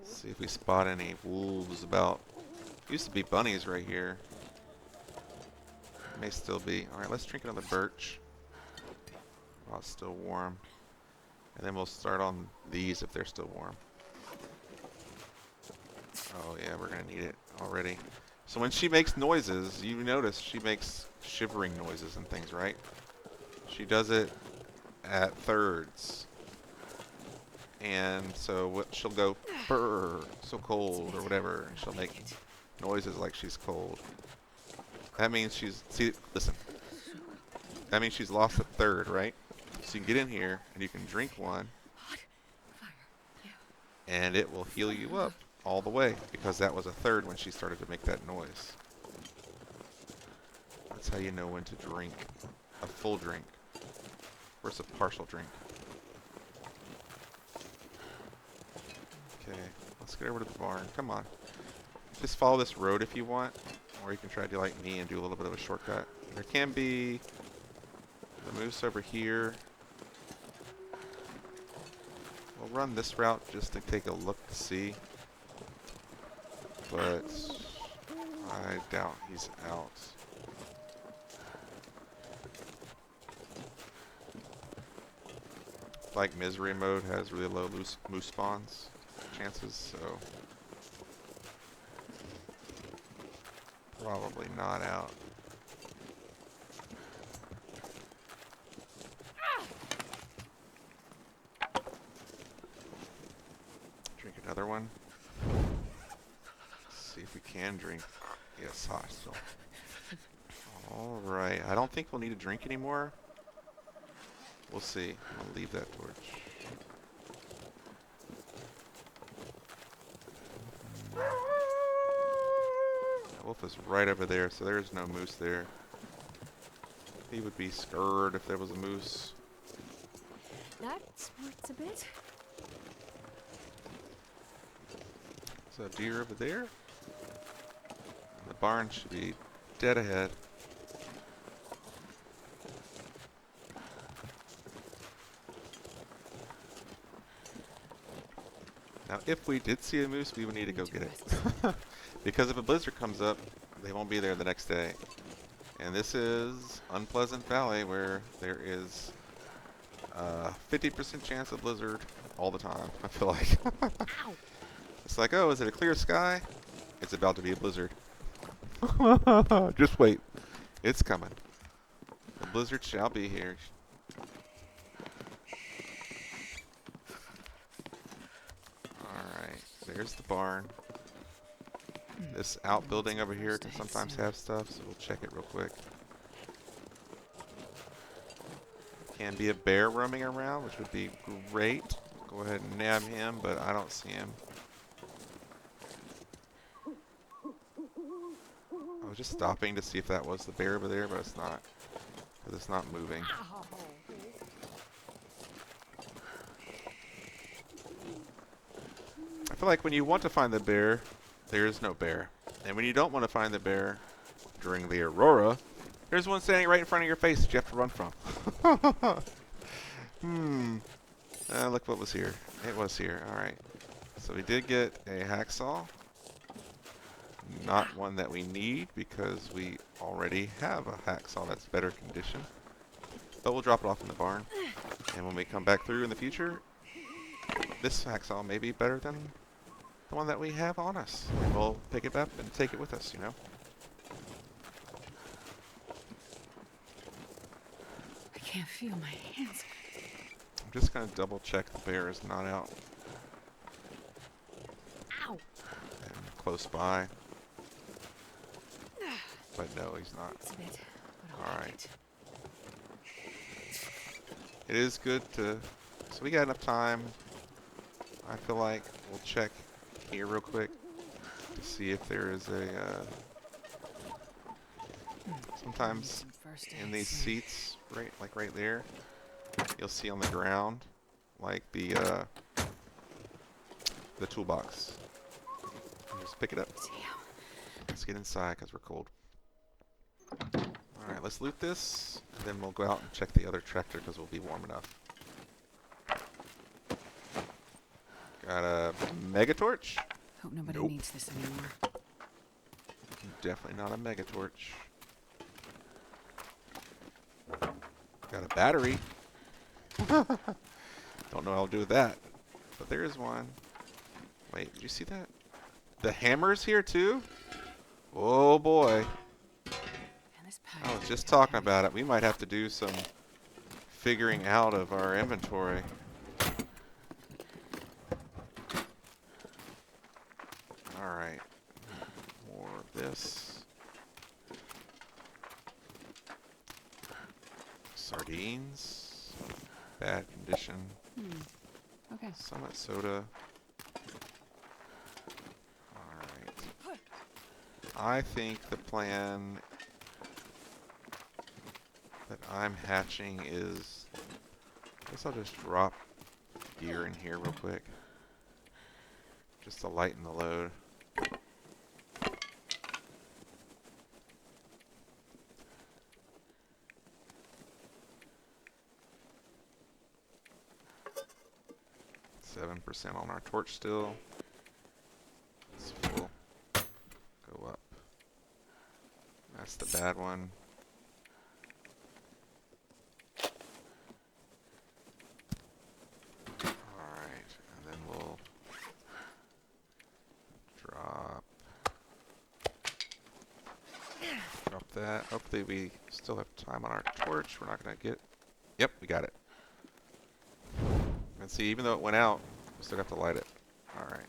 See if we spot any wolves about. Used to be bunnies right here. May still be. Alright, let's drink another birch while it's still warm. And then we'll start on these if they're still warm. Oh yeah, we're gonna need it already. So when she makes noises, you notice she makes shivering noises and things, right? She does it at thirds. And so she'll go, brr, so cold, or whatever, and she'll make noises like she's cold. That means listen. That means she's lost a third, right? So you can get in here, and you can drink one, Hot fire. Yeah. and it will heal you up all the way, because that was a third when she started to make that noise. That's how you know when to drink a full drink versus a partial drink. Okay, let's get over to the barn. Come on. Just follow this road if you want, or you can try to do like me and do a little bit of a shortcut. There can be the moose over here. We'll run this route just to take a look to see. But I doubt he's out. Like misery mode has really low moose spawns chances, so Probably not out. Drink another one. See if we can drink. Yes, hot still. Alright, I don't think we'll need a drink anymore. We'll see. I'll leave that torch. That wolf is right over there, so there's no moose there. He would be scared if there was a moose. That smarts a bit. There's a deer over there. The barn should be dead ahead. Now, if we did see a moose, we would need to go get it. Because if a blizzard comes up, they won't be there the next day. And this is Unpleasant Valley, where there is a 50% chance of blizzard all the time, I feel like. It's like, oh, is it a clear sky? It's about to be a blizzard. Just wait. It's coming. The blizzard shall be here. Alright, there's the barn. This outbuilding over here can sometimes have stuff, so we'll check it real quick. Can be a bear roaming around, which would be great. Go ahead and nab him, but I don't see him. I was just stopping to see if that was the bear over there, but it's not. Because it's not moving. I feel like when you want to find the bear, there is no bear. And when you don't want to find the bear during the aurora, there's one standing right in front of your face that you have to run from. Look what was here. It was here. Alright. So we did get a hacksaw. Not one that we need because we already have a hacksaw that's better condition. But we'll drop it off in the barn. And when we come back through in the future, this hacksaw may be better than the one that we have on us. And we'll pick it up and take it with us, you know? I can't feel my hands. I'm just going to double check the bear is not out Ow! and close by. But no, he's not. It's a bit, but I'll Alright. take it. It is good to... So we got enough time. I feel like we'll check here real quick to see if there is a... sometimes Some first in aid these soon. seats, right there, you'll see on the ground, like the toolbox. Just pick it up. Damn. Let's get inside because we're cold. Alright, let's loot this, and then we'll go out and check the other tractor because we'll be warm enough. Got a mega torch. Hope nobody Nope. needs this anymore. Definitely not a mega torch. Got a battery. Don't know what I'll do with that. But there is one. Wait, did you see that? The hammer's here too? Oh boy. And this pile I was is just kinda talking heavy. about it. We might have to do some figuring out of our inventory. Alright. More of this. Sardines. Bad condition. Okay. Summit soda. Alright. I think the plan that I'm hatching is... I guess I'll just drop gear in here real quick. Just to lighten the load. %7 on our torch still. It's full. Go up. That's the bad one. Alright, and then we'll drop that. Hopefully we still have time on our torch. We're not going to get... Yep, we got it. And see, even though it went out, we still have to light it. Alright.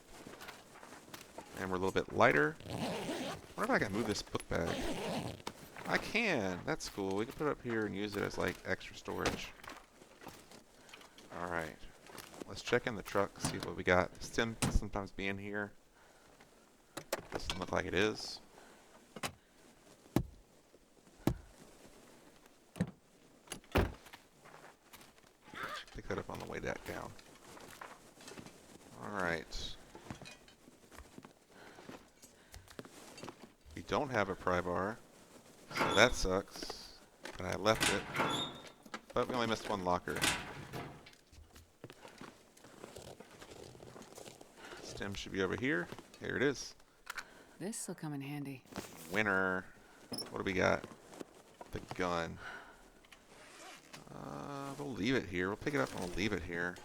And we're a little bit lighter. I wonder if I can move this book bag. I can. That's cool. We can put it up here and use it as like extra storage. Alright. Let's check in the truck, see what we got. The stem can sometimes be in here. Doesn't look like it is. Pick that up on the way back down. Alright. We don't have a pry bar, so that sucks. But I left it. But we only missed one locker. Stem should be over here. Here it is. This'll come in handy. Winner. What do we got? The gun. We'll leave it here. We'll pick it up and we'll leave it here.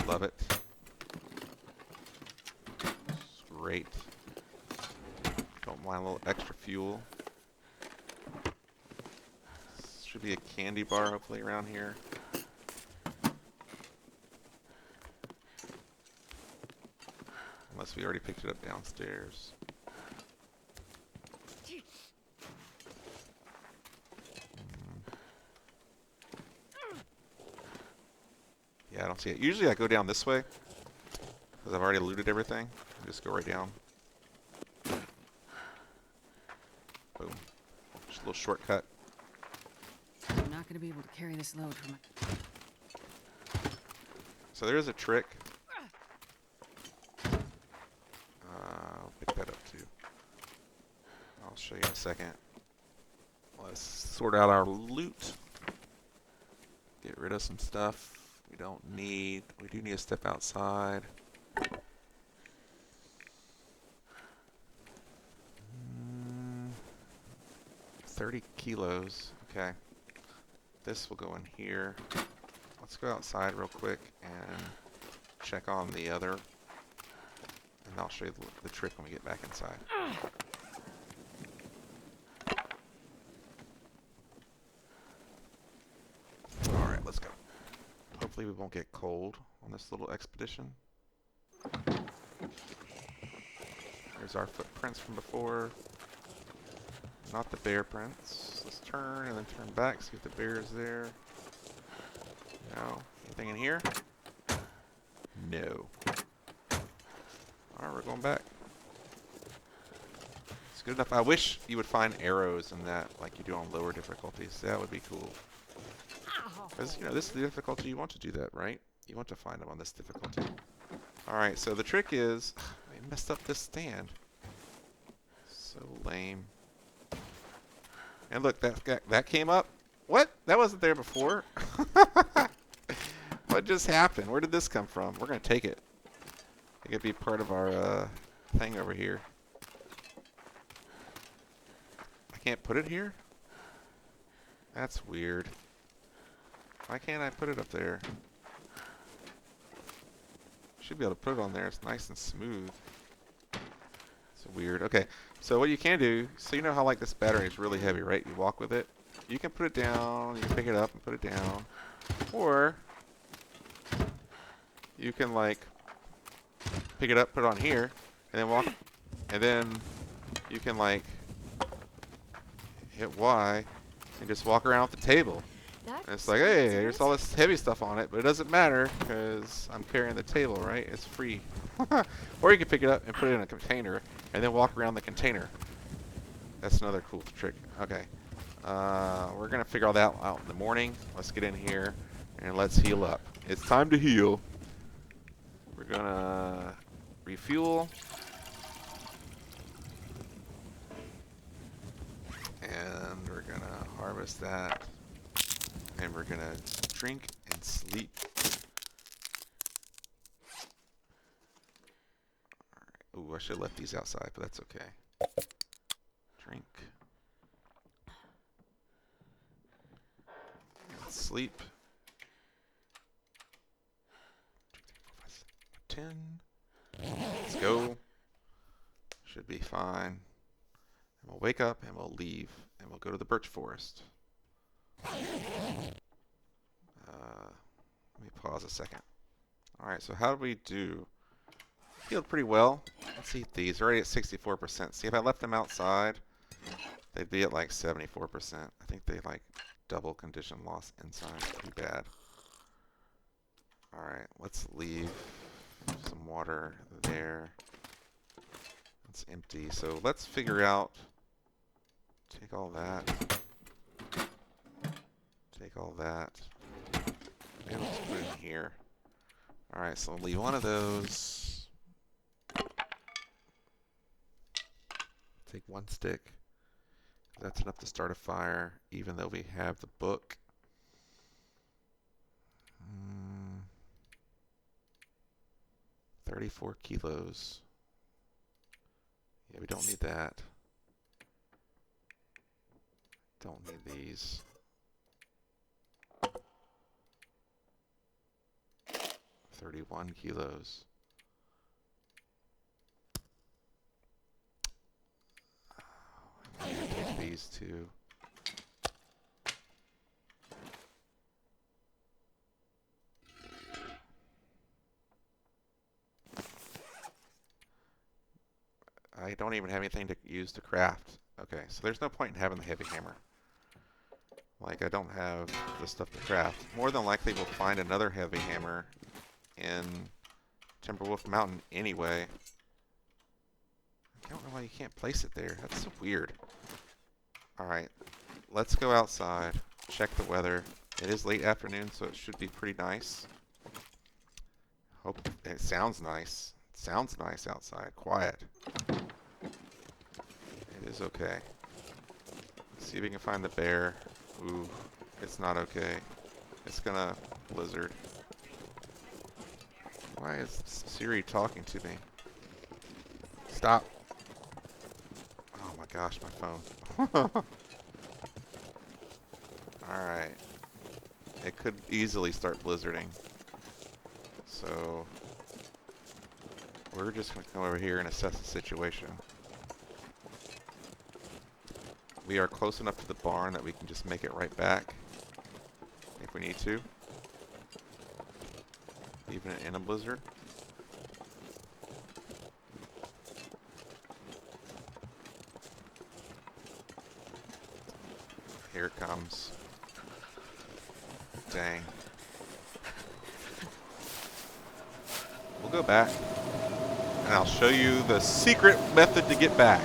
Love it. It's great. Don't mind a little extra fuel. Should be a candy bar hopefully around here. Unless we already picked it up downstairs. Yeah, I don't see it. Usually I go down this way because I've already looted everything. I just go right down. Boom. Just a little shortcut. I'm not going to be able to carry this load from it. So there is a trick. I'll pick that up too. I'll show you in a second. Let's sort out our loot. Get rid of some stuff we don't need. We do need to step outside. 30 kilos. Okay. This will go in here. Let's go outside real quick and check on the other. And I'll show you the trick when we get back inside. Alright, let's go. Hopefully we won't get cold on this little expedition. There's our footprints from before. Not the bear prints. Let's turn and then turn back, see if the bear is there. No. Anything in here? No. Alright, we're going back. It's good enough. I wish you would find arrows in that like you do on lower difficulties. That would be cool. Because, you know, this is the difficulty you want to do that, right? You want to find them on this difficulty. Alright, so the trick is... I messed up this stand. So lame. And look, that came up. What? That wasn't there before? What just happened? Where did this come from? We're going to take it. It could be part of our thing over here. I can't put it here? That's weird. Why can't I put it up there? Should be able to put it on there. It's nice and smooth. It's weird. Okay, so what you can do, so you know how like this battery is really heavy, right? You walk with it. You can put it down, you can pick it up and put it down. Or you can like pick it up, put it on here, and then walk, and then you can like hit Y and just walk around with the table. And it's like, hey, there's all this heavy stuff on it, but it doesn't matter because I'm carrying the table, right? It's free. Or you can pick it up and put it in a container and then walk around the container. That's another cool trick. Okay. We're going to figure all that out in the morning. Let's get in here and let's heal up. It's time to heal. We're going to refuel. And we're going to harvest that. And we're gonna drink and sleep. Alright. Ooh, I should have left these outside, but that's okay. Drink. And sleep. 10. Let's go. Should be fine. And we'll wake up and we'll leave and we'll go to the birch forest. Let me pause a second. Alright, so how do we do? Healed pretty well. Let's eat these. They're already at 64%. See, if I left them outside, they'd be at like 74%. I think they like double condition loss inside. Pretty bad. Alright, let's leave some water there. It's empty. So let's figure out. Take all that. Take all that. Maybe let's put it in here. Alright, so leave one of those. Take one stick. That's enough to start a fire, even though we have the book. 34 kilos. Yeah, we don't need that. Don't need these. 31 kilos. I'm gonna take these two. I don't even have anything to use to craft. Okay, so there's no point in having the heavy hammer. Like, I don't have the stuff to craft. More than likely, we'll find another heavy hammer in Timberwolf Mountain anyway. I don't know why you can't place it there. That's so weird. Alright, let's go outside, check the weather. It is late afternoon, so it should be pretty nice. Hope it sounds nice. It sounds nice outside. Quiet. It is okay. Let's see if we can find the bear. Ooh, it's not okay. It's gonna blizzard. Why is Siri talking to me? Stop. Oh my gosh, my phone. Alright. It could easily start blizzarding. So, we're just going to come over here and assess the situation. We are close enough to the barn that we can just make it right back if we need to. Even in a blizzard. Here it comes. Dang. We'll go back. And I'll show you the secret method to get back.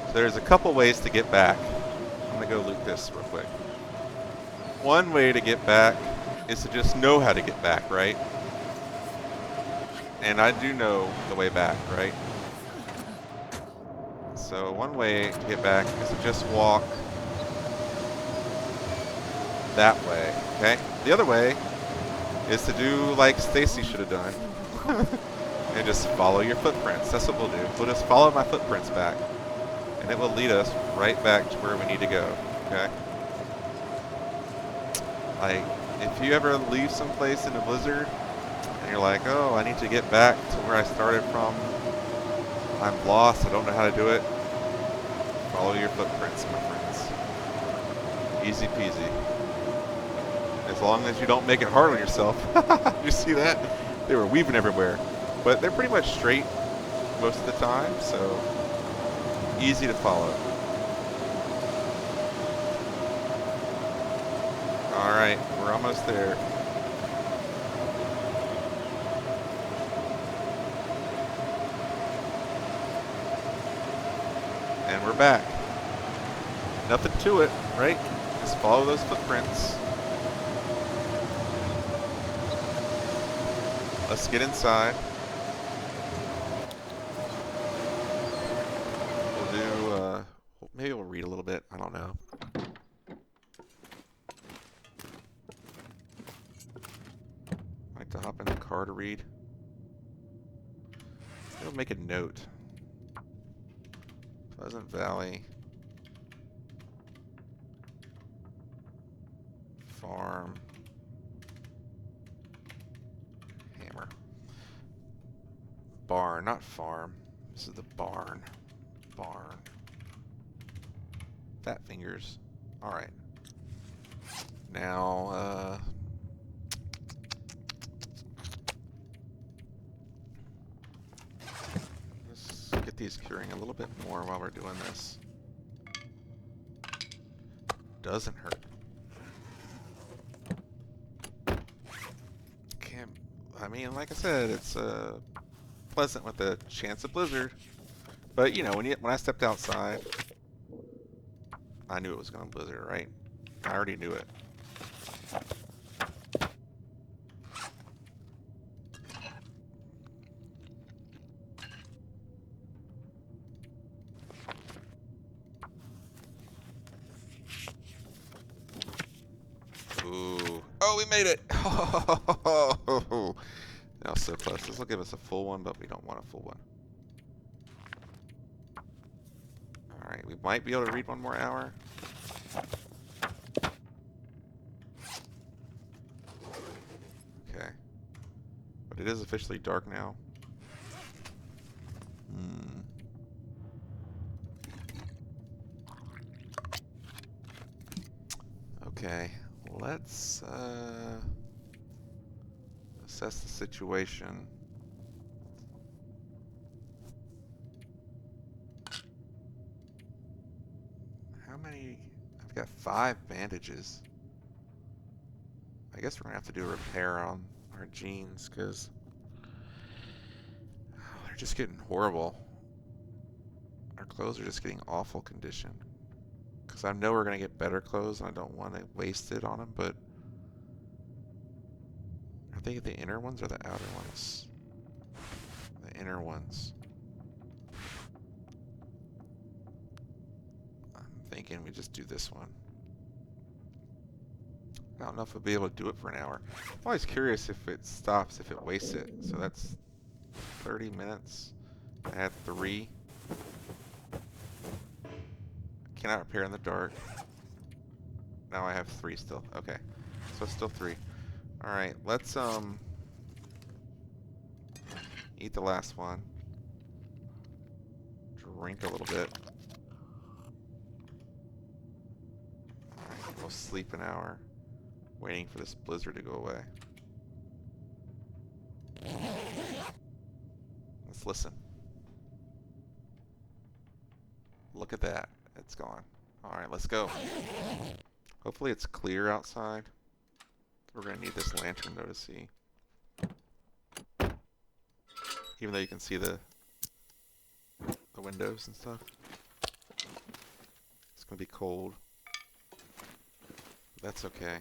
So there's a couple ways to get back. I'm going to go loot this real quick. One way to get back is to just know how to get back, right? And I do know the way back, right? So one way to get back is to just walk that way, okay? The other way is to do like Stacy should have done. And just follow your footprints. That's what we'll do. We'll just follow my footprints back. And it will lead us right back to where we need to go, okay? Like, if you ever leave someplace in a blizzard, and you're like, oh, I need to get back to where I started from, I'm lost, I don't know how to do it, follow your footprints, my friends. Easy peasy. As long as you don't make it hard on yourself. You see that? They were weaving everywhere. But they're pretty much straight most of the time, so easy to follow. Alright, we're almost there. And we're back. Nothing to it, right? Just follow those footprints. Let's get inside. We'll do, maybe we'll read a little bit. I don't know. I like to hop in the car to read. I'll make a note. Pleasant Valley Farm barn, not farm. This is the barn. Barn. Fat fingers. Alright. Now, let's get these curing a little bit more while we're doing this. Doesn't hurt. Can't, I mean, like I said, it's pleasant with a chance of blizzard. But, you know, when I stepped outside, I knew it was going to blizzard, right? I already knew it. Ooh. Oh, we made it! Oh, that was so close. This will give us a full one, but we don't want a full one. Alright, we might be able to read one more hour. Okay. But it is officially dark now. Okay, let's assess the situation. How many? I've got 5 bandages. I guess we're gonna have to do a repair on our jeans because they're just getting horrible. Our clothes are just getting awful condition. Because I know we're gonna get better clothes and I don't want to waste it on them, but are they the inner ones or the outer ones? The inner ones. I'm thinking we just do this one. I don't know if we'll be able to do it for an hour. I'm always curious if it stops, if it wastes it. So that's 30 minutes. I had 3. Cannot repair in the dark. Now I have 3 still. Okay. So it's still 3. Alright, let's eat the last one. Drink a little bit. Alright, we'll sleep an hour. Waiting for this blizzard to go away. Let's listen. Look at that. It's gone. Alright, let's go. Hopefully it's clear outside. We're going to need this lantern though to see. Even though you can see the windows and stuff. It's going to be cold. That's okay.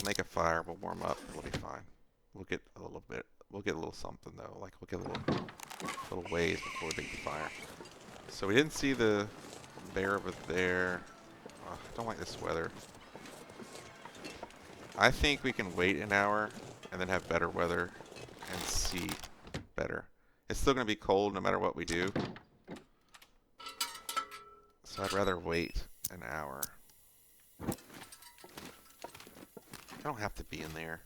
Make a fire, we'll warm up, it'll be fine. We'll get a little bit, we'll get a little something though, like we'll get a little ways before we make the fire. So we didn't see the bear over there. Oh, I don't like this weather. I think we can wait an hour and then have better weather and see better. It's still going to be cold no matter what we do. So I'd rather wait an hour. I don't have to be in there.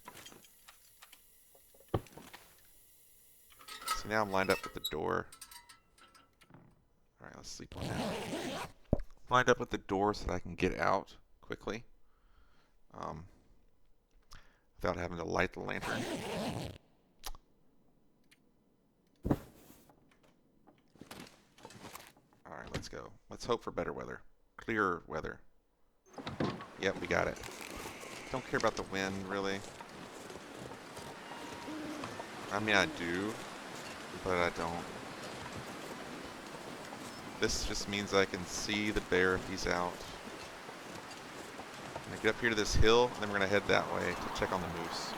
So now I'm lined up at the door. Alright, let's sleep on that. Lined up at the door so that I can get out quickly. Without having to light the lantern. Alright, let's go. Let's hope for better weather. Clearer weather. Yep, we got it. Don't care about the wind, really. I mean, I do, but I don't. This just means I can see the bear if he's out. I'm gonna get up here to this hill, and then we're gonna head that way to check on the moose.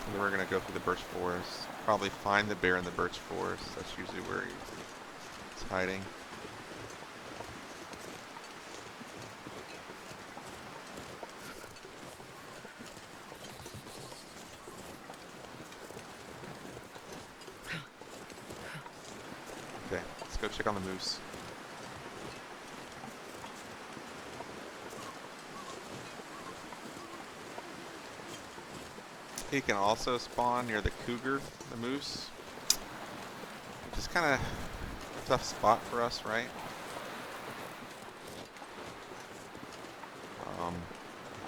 And then we're gonna go through the birch forest. Probably find the bear in the birch forest. That's usually where he's hiding. Okay. check on the moose. He can also spawn near the cougar, the moose. Which is kind of a tough spot for us, right?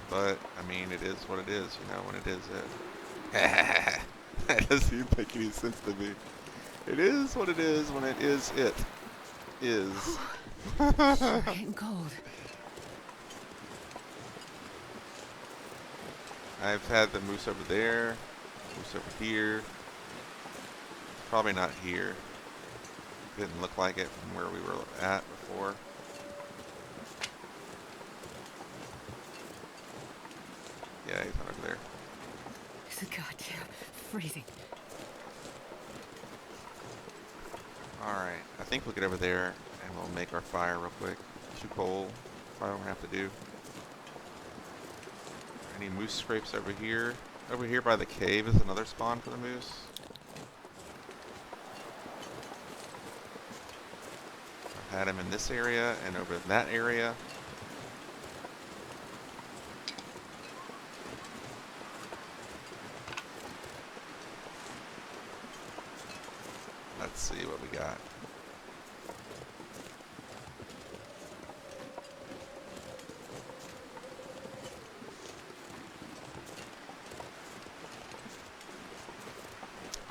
But, I mean, it is what it is, you know, when it is it. That doesn't even make any sense to me. It is what it is when it is it. Is. Sure getting cold. I've had the moose over there, moose over here. Probably not here. Didn't look like it from where we were at before. Yeah, he's not over there. It's goddamn freezing. Alright, I think we'll get over there and we'll make our fire real quick. Two coal, probably don't have to do. Any moose scrapes over here? Over here by the cave is another spawn for the moose. I've had him in this area and over in that area. Let's see what we got.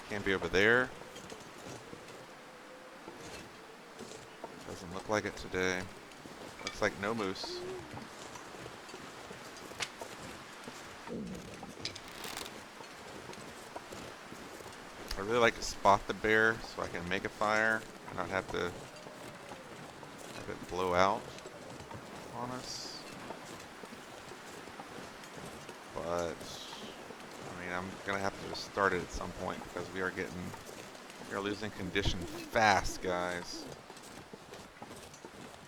Can't be over there. Doesn't look like it today. Looks like no moose. I really like to spot the bear so I can make a fire and not have to have it blow out on us. But I mean, I'm gonna have to just start it at some point because we are losing condition fast, guys.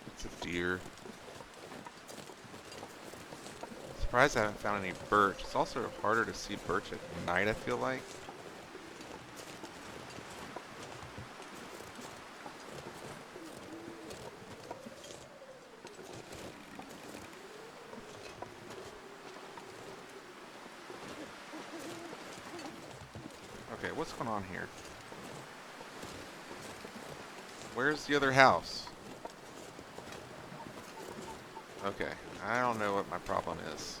It's a deer. Surprised I haven't found any birch. It's also harder to see birch at night, I feel like. Okay, what's going on here? Where's the other house? Okay, I don't know what my problem is.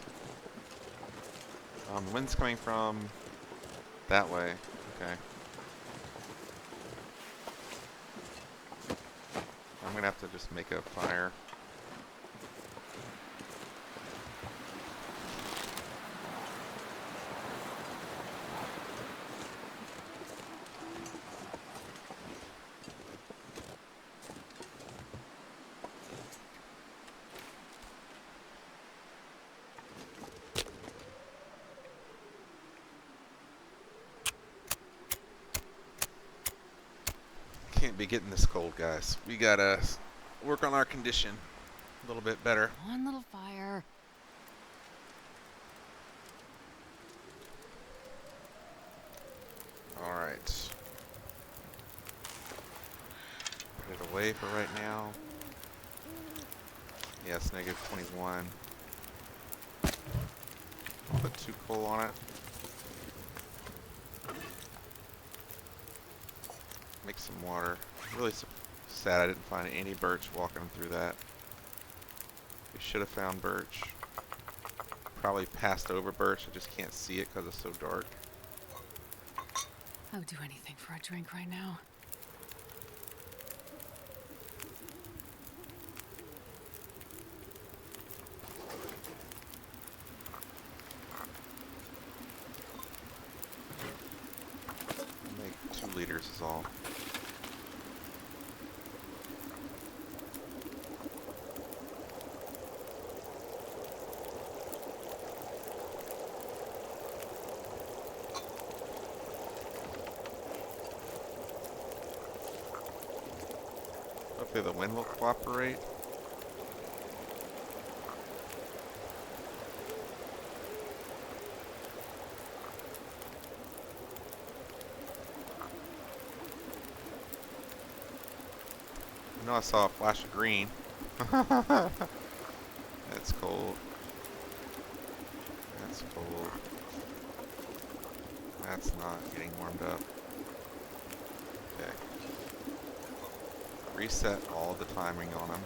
The wind's coming from that way. Okay. I'm gonna have to just make a fire. Can't be getting this cold, guys. We gotta work on our condition a little bit better. One little fire. Alright. Put it away for right now. Yes, negative 21. I'll put 2 coal on it. Make some water. Really sad I didn't find any birch walking through that. We should have found birch. Probably passed over birch. I just can't see it because it's so dark. I would do anything for a drink right now. Make 2 liters is all. Hopefully the wind will cooperate. know I saw a flash of green. That's cold. That's cold. That's not getting warmed up. Okay. Reset all the timing on them.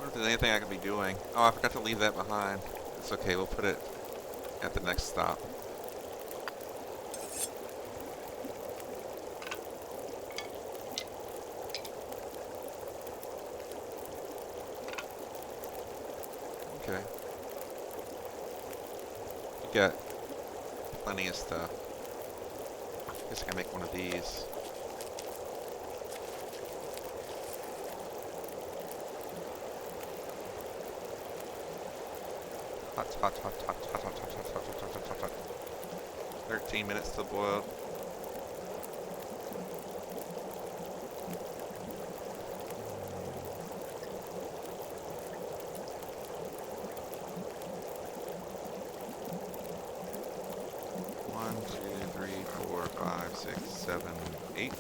If there's anything I could be doing. Oh, I forgot to leave that behind. It's okay, we'll put it at the next stop. Okay. You got plenty of stuff. Guess I can make one of these. Hot, hot, hot, hot, hot, hot, hot, hot, hot, hot, hot, hot, hot. 13 minutes to boil. One, two, three, four, five, six, seven, 8.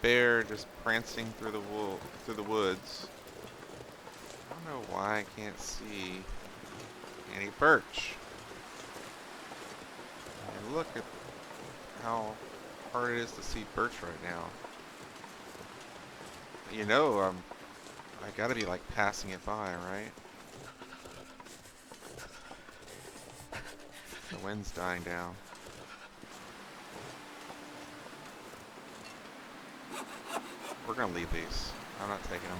Bear just prancing through the woods. I don't know why I can't see any birch. And look at how hard it is to see birch right now. You know, I gotta be like passing it by, right? The wind's dying down. We're gonna leave these. I'm not taking them.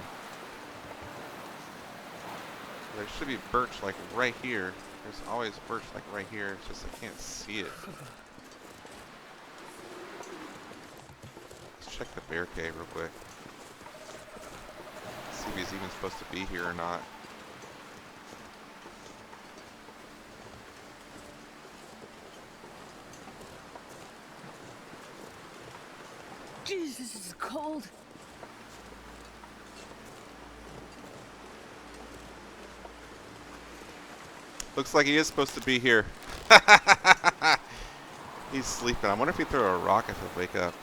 There should be birch like right here. There's always birch like right here. It's just I can't see it. Let's check the bear cave real quick. See if he's even supposed to be here or not. Jesus, this is cold. Looks like he is supposed to be here. He's sleeping. I wonder if he threw a rock if he'll wake up.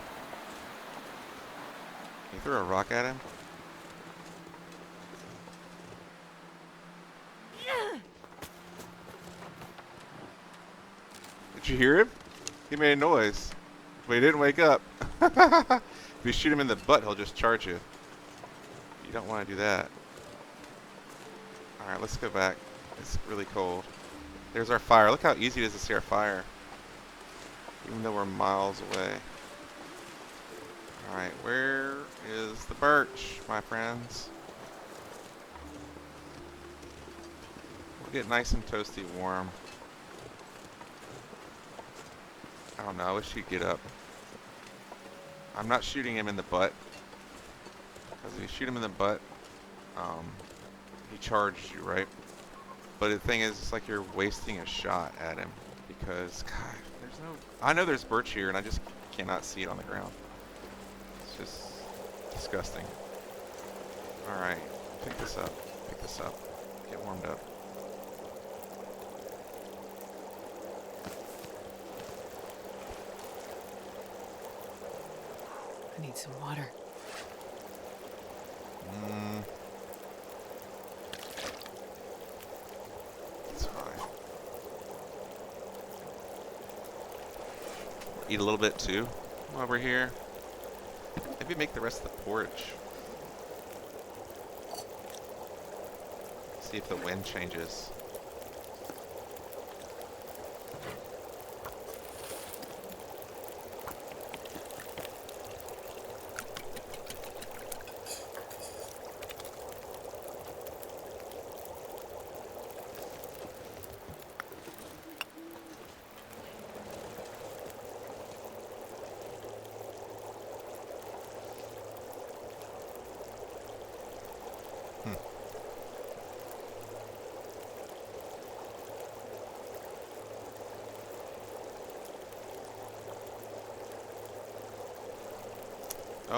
Can you throw a rock at him? Did you hear him? He made a noise. But he didn't wake up. If you shoot him in the butt, he'll just charge you. You don't want to do that. Alright, let's go back. It's really cold. There's our fire. Look how easy it is to see our fire. Even though we're miles away. Alright, where is the birch, my friends? We'll get nice and toasty warm. I don't know, I wish he'd get up. I'm not shooting him in the butt. Because if you shoot him in the butt, he charged you, right? But the thing is, it's like you're wasting a shot at him. Because, God, there's no... I know there's birch here, and I just cannot see it on the ground. It's just disgusting. Alright, pick this up. Pick this up. Get warmed up. I need some water. It's fine. Eat a little bit too while we're here. Maybe make the rest of the porch. See if the wind changes.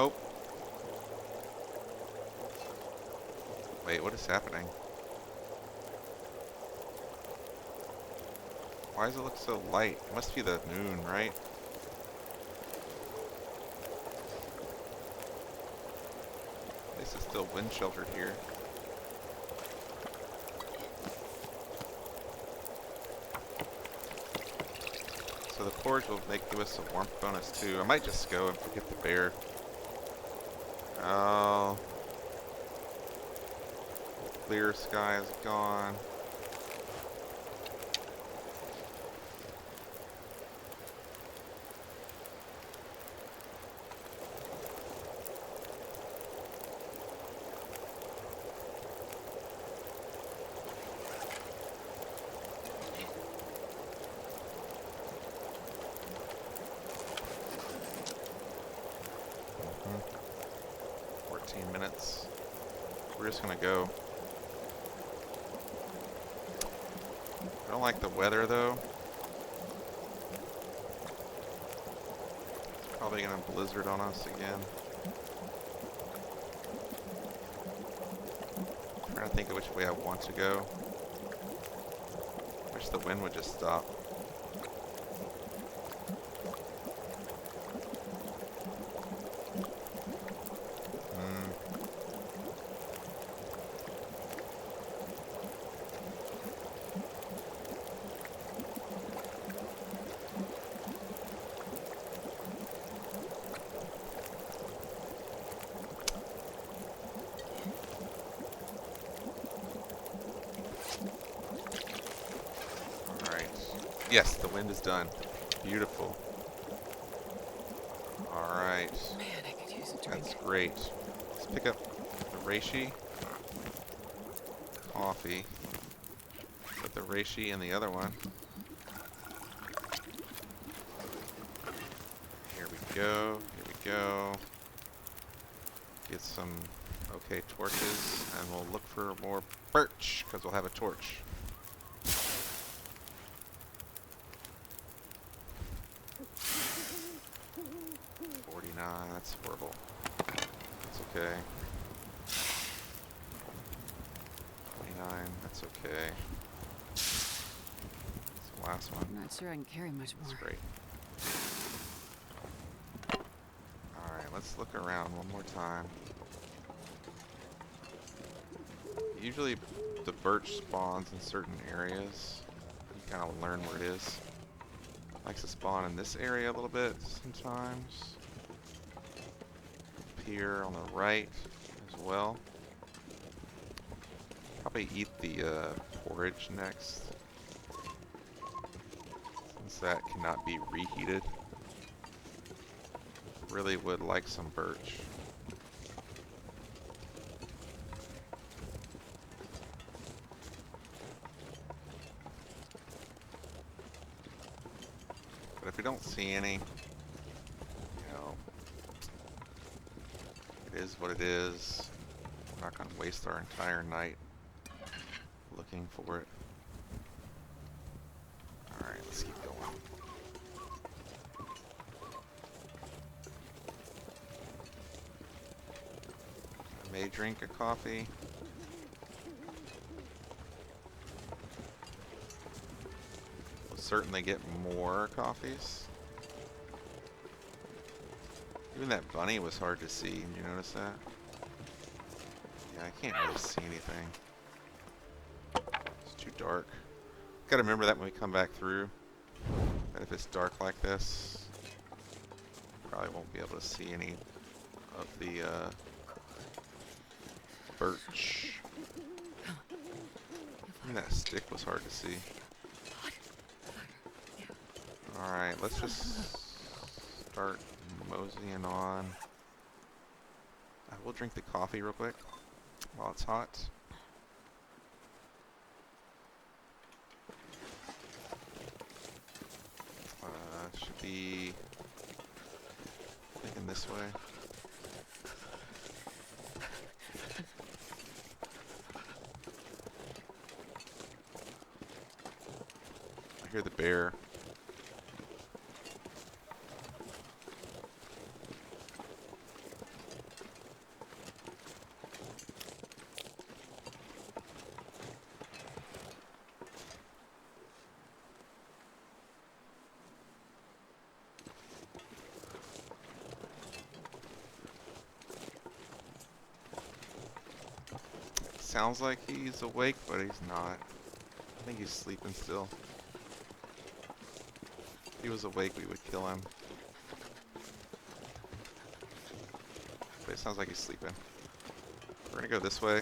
Oh. Wait, what is happening? Why does it look so light? It must be the moon, right? At least it's still wind sheltered here. So the porridge will give us a warmth bonus too. I might just go and get the bear. Oh. Clear sky is gone. Mhm. 14 minutes. We're just gonna go. I don't like the weather though. It's probably gonna blizzard on us again. I'm trying to think of which way I want to go. Wish the wind would just stop. Yes, the wind is done. Beautiful. Alright. Man, I could use a drink. That's great. Let's pick up the reishi. Coffee. Put the reishi in the other one. Here we go. Here we go. Get some okay torches, and we'll look for more birch, because we'll have a torch. 49, that's horrible. That's okay. 29, that's okay. That's the last one. I'm not sure I can carry much more. That's great. Alright, let's look around one more time. Usually the birch spawns in certain areas. You kind of learn where it is. Likes to spawn in this area a little bit sometimes. Up here on the right as well. Probably eat the porridge next, since that cannot be reheated. Really would like some birch. But if we don't see any, you know, it is what it is. We're not going to waste our entire night looking for it. Alright, let's keep going. I may drink a coffee. We'll certainly get more coffees. Even that bunny was hard to see. Did you notice that? Yeah, I can't really see anything. It's too dark. Gotta remember that when we come back through. That if it's dark like this, probably won't be able to see any of the birch. Even that stick was hard to see. Alright, let's just start moseying on. We'll drink the coffee real quick while it's hot. Should be thinking this way. I hear the bear. sounds like he's awake, but he's not. I think he's sleeping still. If he was awake, we would kill him. But it sounds like he's sleeping. We're gonna go this way.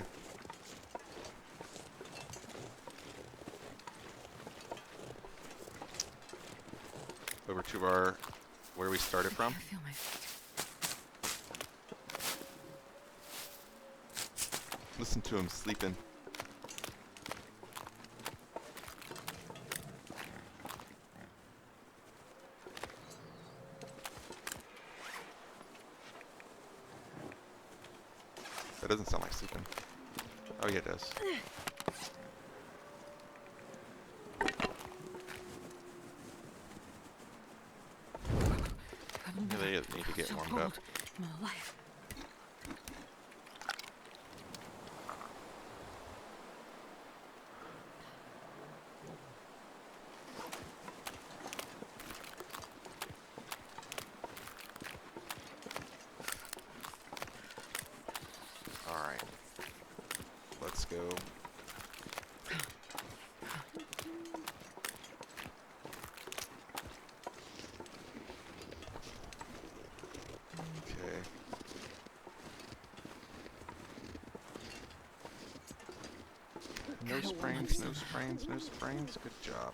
Over to our, where we started from. I feel my feet. Listen to him sleeping. That doesn't sound like sleeping. Oh yeah, it does. Really need to get warmed up. I'm alive. Alright. Let's go. Okay. No sprains, no sprains, no sprains. Good job.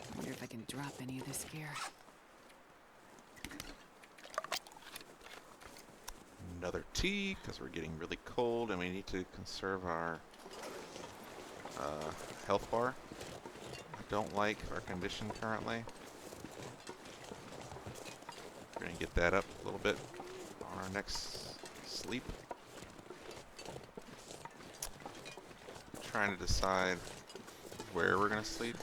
I wonder if I can drop any of this gear. Another tea, because we're getting really cold and we need to conserve our health bar. I don't like our condition currently. We're going to get that up a little bit on our next sleep. Trying to decide where we're going to sleep.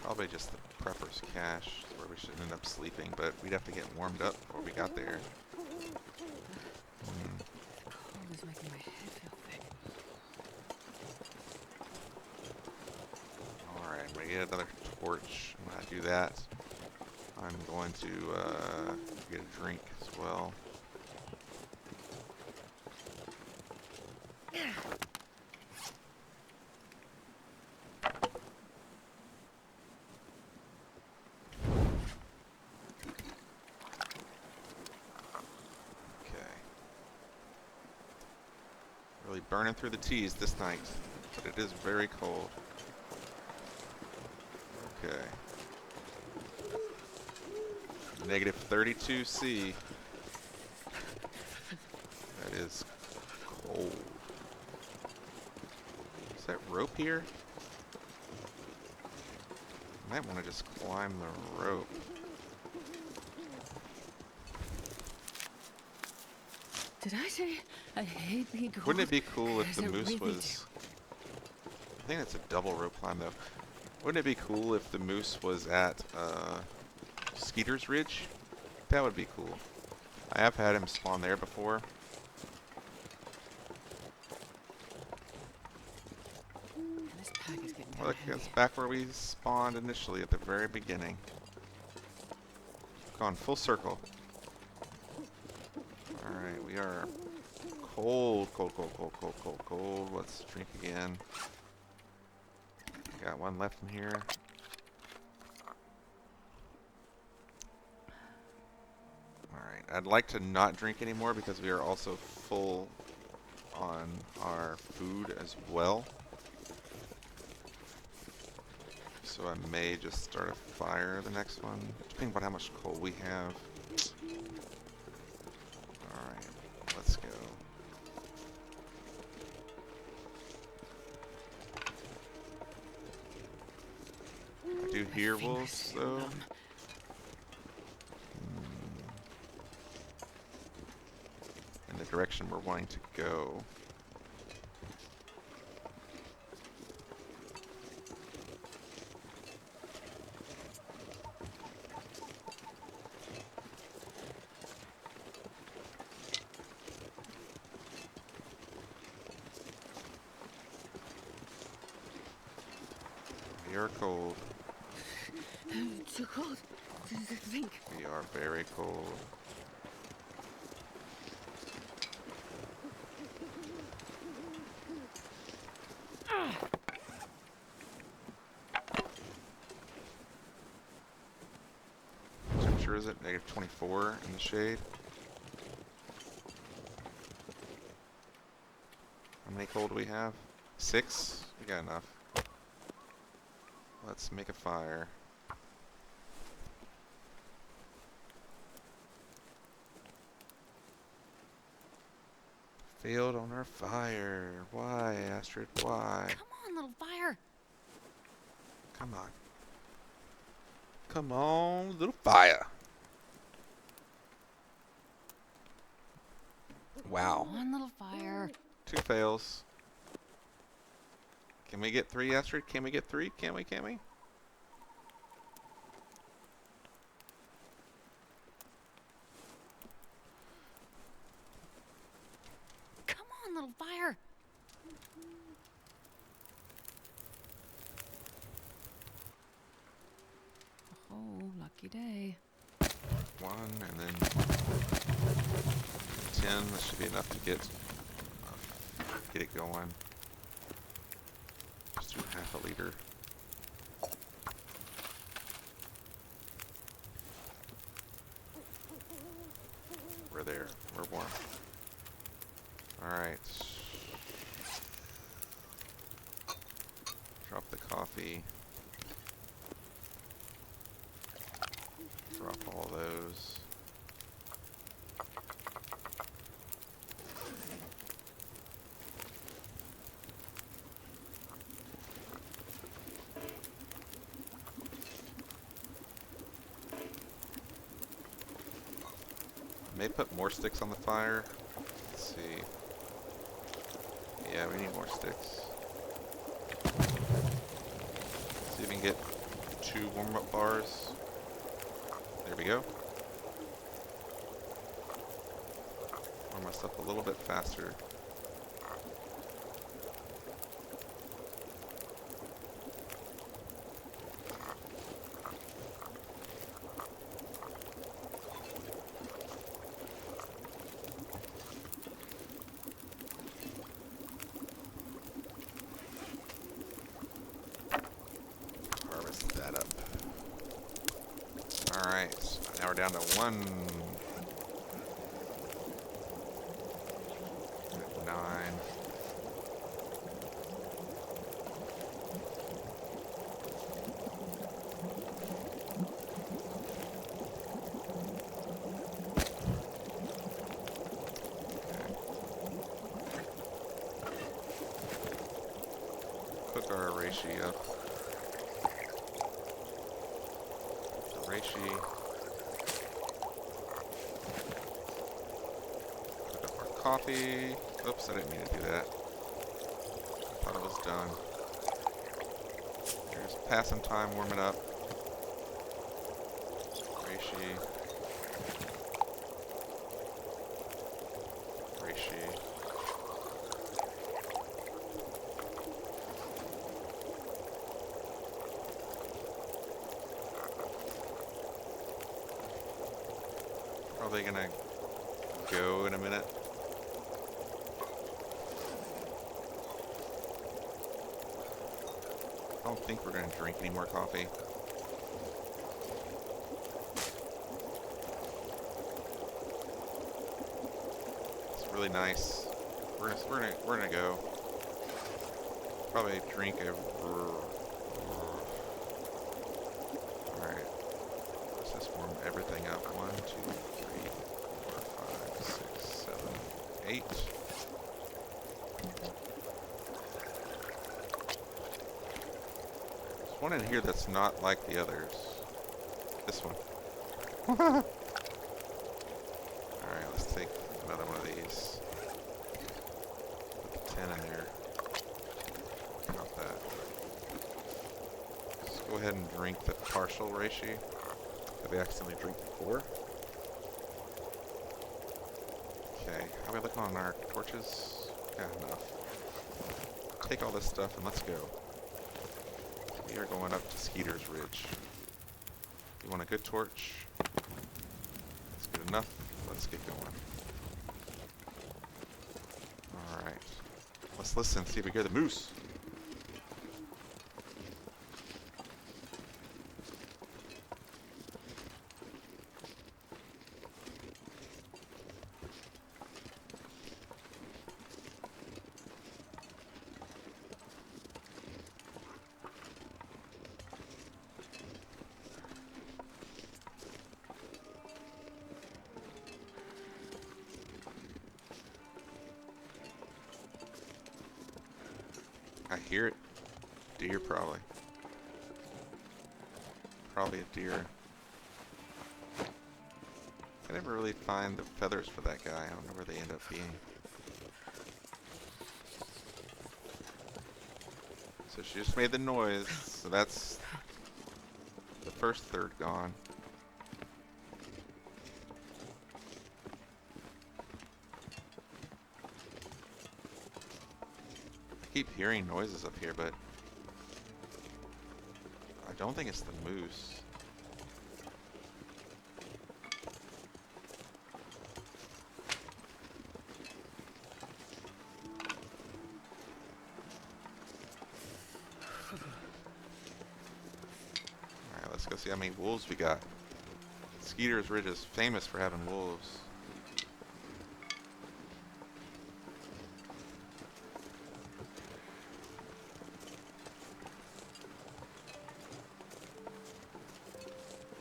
Probably just the prepper's cache where we should end up sleeping, but we'd have to get warmed up before we got there. Cold is making my head feel thick. Alright, I'm gonna get another torch. When I do that, I'm going to get a drink as well. Really burning through the teas this night, but it is very cold. Okay. Negative 32°C. That is cold. Is that rope here? I might want to just climb the rope. Did I say I hate being cold? Wouldn't it be cool if the Yes, I moose really was... I think it's a double rope climb though. Wouldn't it be cool if the moose was at Skeeter's Ridge? That would be cool. I have had him spawn there before. And this pack is getting Look, heavy. it's back where we spawned initially at the very beginning. Gone full circle. Alright, we are cold, cold, cold, cold, cold, cold, cold. Let's drink again. Got one left in here. Alright, I'd like to not drink anymore because we are also full on our food as well. So I may just start a fire the next one, depending on how much coal we have. Alright, let's go. I do hear wolves though. In the direction we're wanting to go. are cold. It's too cold to think. We are very cold. What temperature is it? Negative 24 in the shade. How many coal do we have? 6? We got enough. Let's make a fire. Failed on our fire. Why, Astrid? Why? Come on, little fire. Come on. Come on, little fire. Wow. Come on, little fire. 2 fails. Can we get 3, Astrid? Can we get 3? Can we? Can we? Come on, little fire. Oh, lucky day. 1 and then 10. This should be enough to get it going. Just do half a liter. We're there. We're warm. Alright. Drop the coffee. Drop all those. May put more sticks on the fire. Let's see. Yeah, we need more sticks. See if we can get 2 warm-up bars. There we go. Warm us up a little bit faster. Harvest that up. Alright, now we're down to 1. 9. Cook our reishi up. Reishi. Cook up our coffee. Oops, I didn't mean to do that. Thought it was done. Here's passing time warming up. Reishi. Reishi. Probably gonna go in a minute. I don't think we're gonna drink any more coffee. It's really nice. We're gonna go. Probably drink a. Alright. Let's just warm everything up. 1, 2, 3, 4, 5, 6, 7, 8. There's one in here that's not like the others. This one. Alright, let's take another one of these. Put the 10 in there. Drop that. Let's go ahead and drink the partial reishi that we accidentally drank before. Okay, how are we looking on our torches? Got enough. Take all this stuff and let's go. We are going up to Skeeter's Ridge. You want a good torch? That's good enough. Let's get going. Alright. Let's listen, see if we hear the moose. I hear it. Deer, probably. Probably a deer. I never really find the feathers for that guy. I don't know where they end up being. So she just made the noise. So that's the first third gone. I keep hearing noises up here, but I don't think it's the moose. Alright, let's go see how many wolves we got. Skeeter's Ridge is famous for having wolves.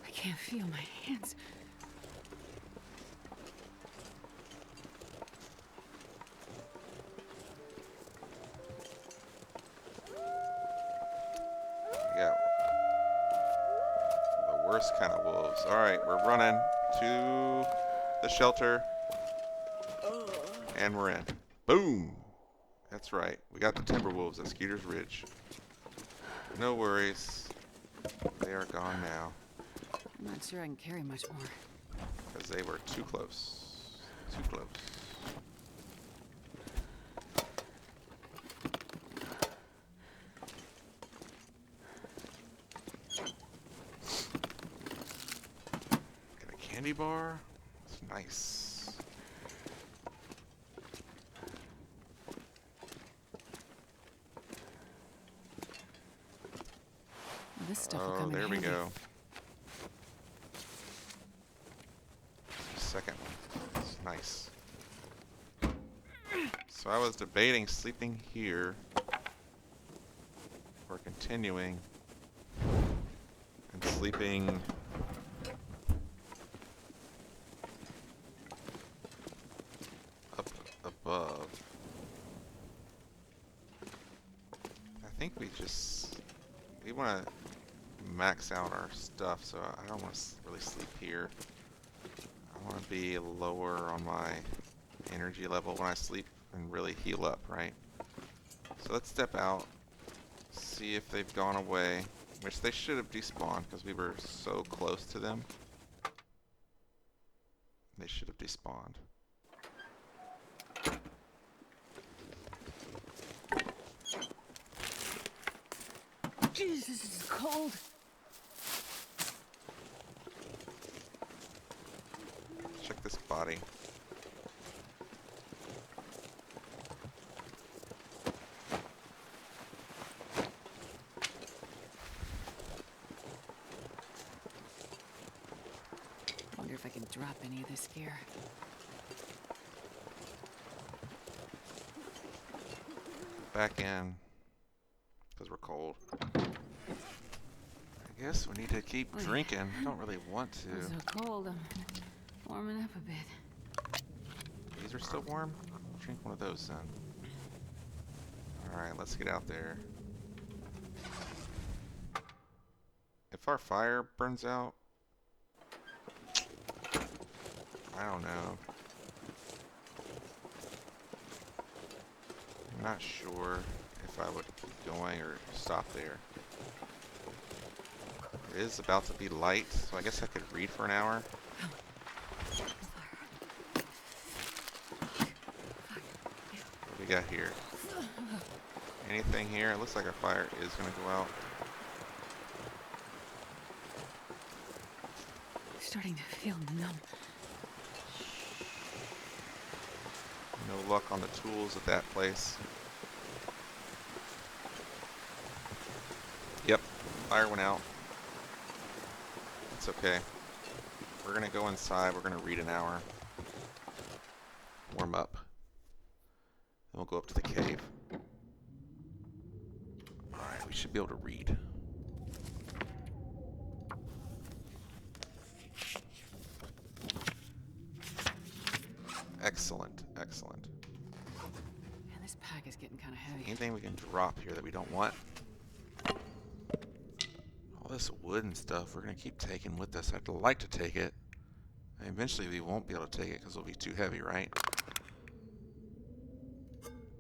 I can't feel my hands. Yeah. The worst kind of wolves. Alright, we're running to the shelter. And we're in. Boom! That's right. We got the timber wolves at Skeeter's Ridge. No worries. They are gone now. I'm not sure I can carry much more. Because they were too close. Too close. Got a candy bar. It's nice. This stuff will come in there we handy. go. Second one. It's nice. So I was debating sleeping here or continuing and sleeping up above. I think we want to max out our stuff, so I don't want to really sleep here. I want to be lower on my energy level when I sleep and really heal up, right? So let's step out, see if they've gone away, which they should have despawned because we were so close to them. They should have despawned. Jesus, this is cold. Check this body. Wonder if I can drop any of this gear. Back in, because we're cold. I guess we need to keep drinking. I don't really want to. I'm so cold, I'm warming up a bit. These are still warm? Drink one of those then. Alright, let's get out there. If our fire burns out, I don't know. I'm not sure if I would keep going or stop there. It is about to be light, so I guess I could read for an hour. What do we got here? Anything here? It looks like our fire is going to go out. starting to feel numb. No luck on the tools at that place. Yep, fire went out. It's okay. We're gonna go inside. We're gonna read an hour. Warm up. Then we'll go up to the cave. Alright, we should be able to read. Excellent, excellent. Man, this pack is getting kind of heavy. Anything we can drop here that we don't want? All this wood and stuff we're going to keep taking with us. I'd like to take it. And eventually we won't be able to take it because it'll be too heavy, right?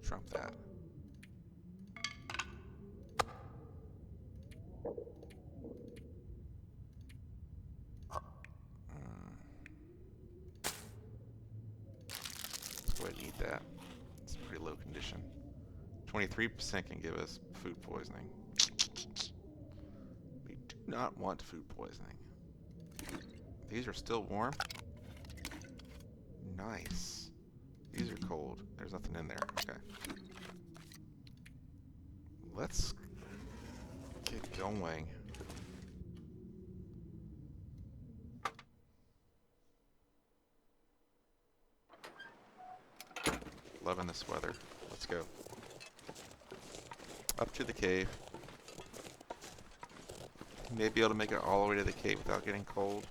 Drop that. Let's go ahead and eat that. It's pretty low condition. 23% can give us food poisoning. We do not want food poisoning. These are still warm. Nice. These are cold. There's nothing in there. Okay. Let's get going. Loving this weather. Let's go. Up to the cave. May be able to make it all the way to the cave without getting cold.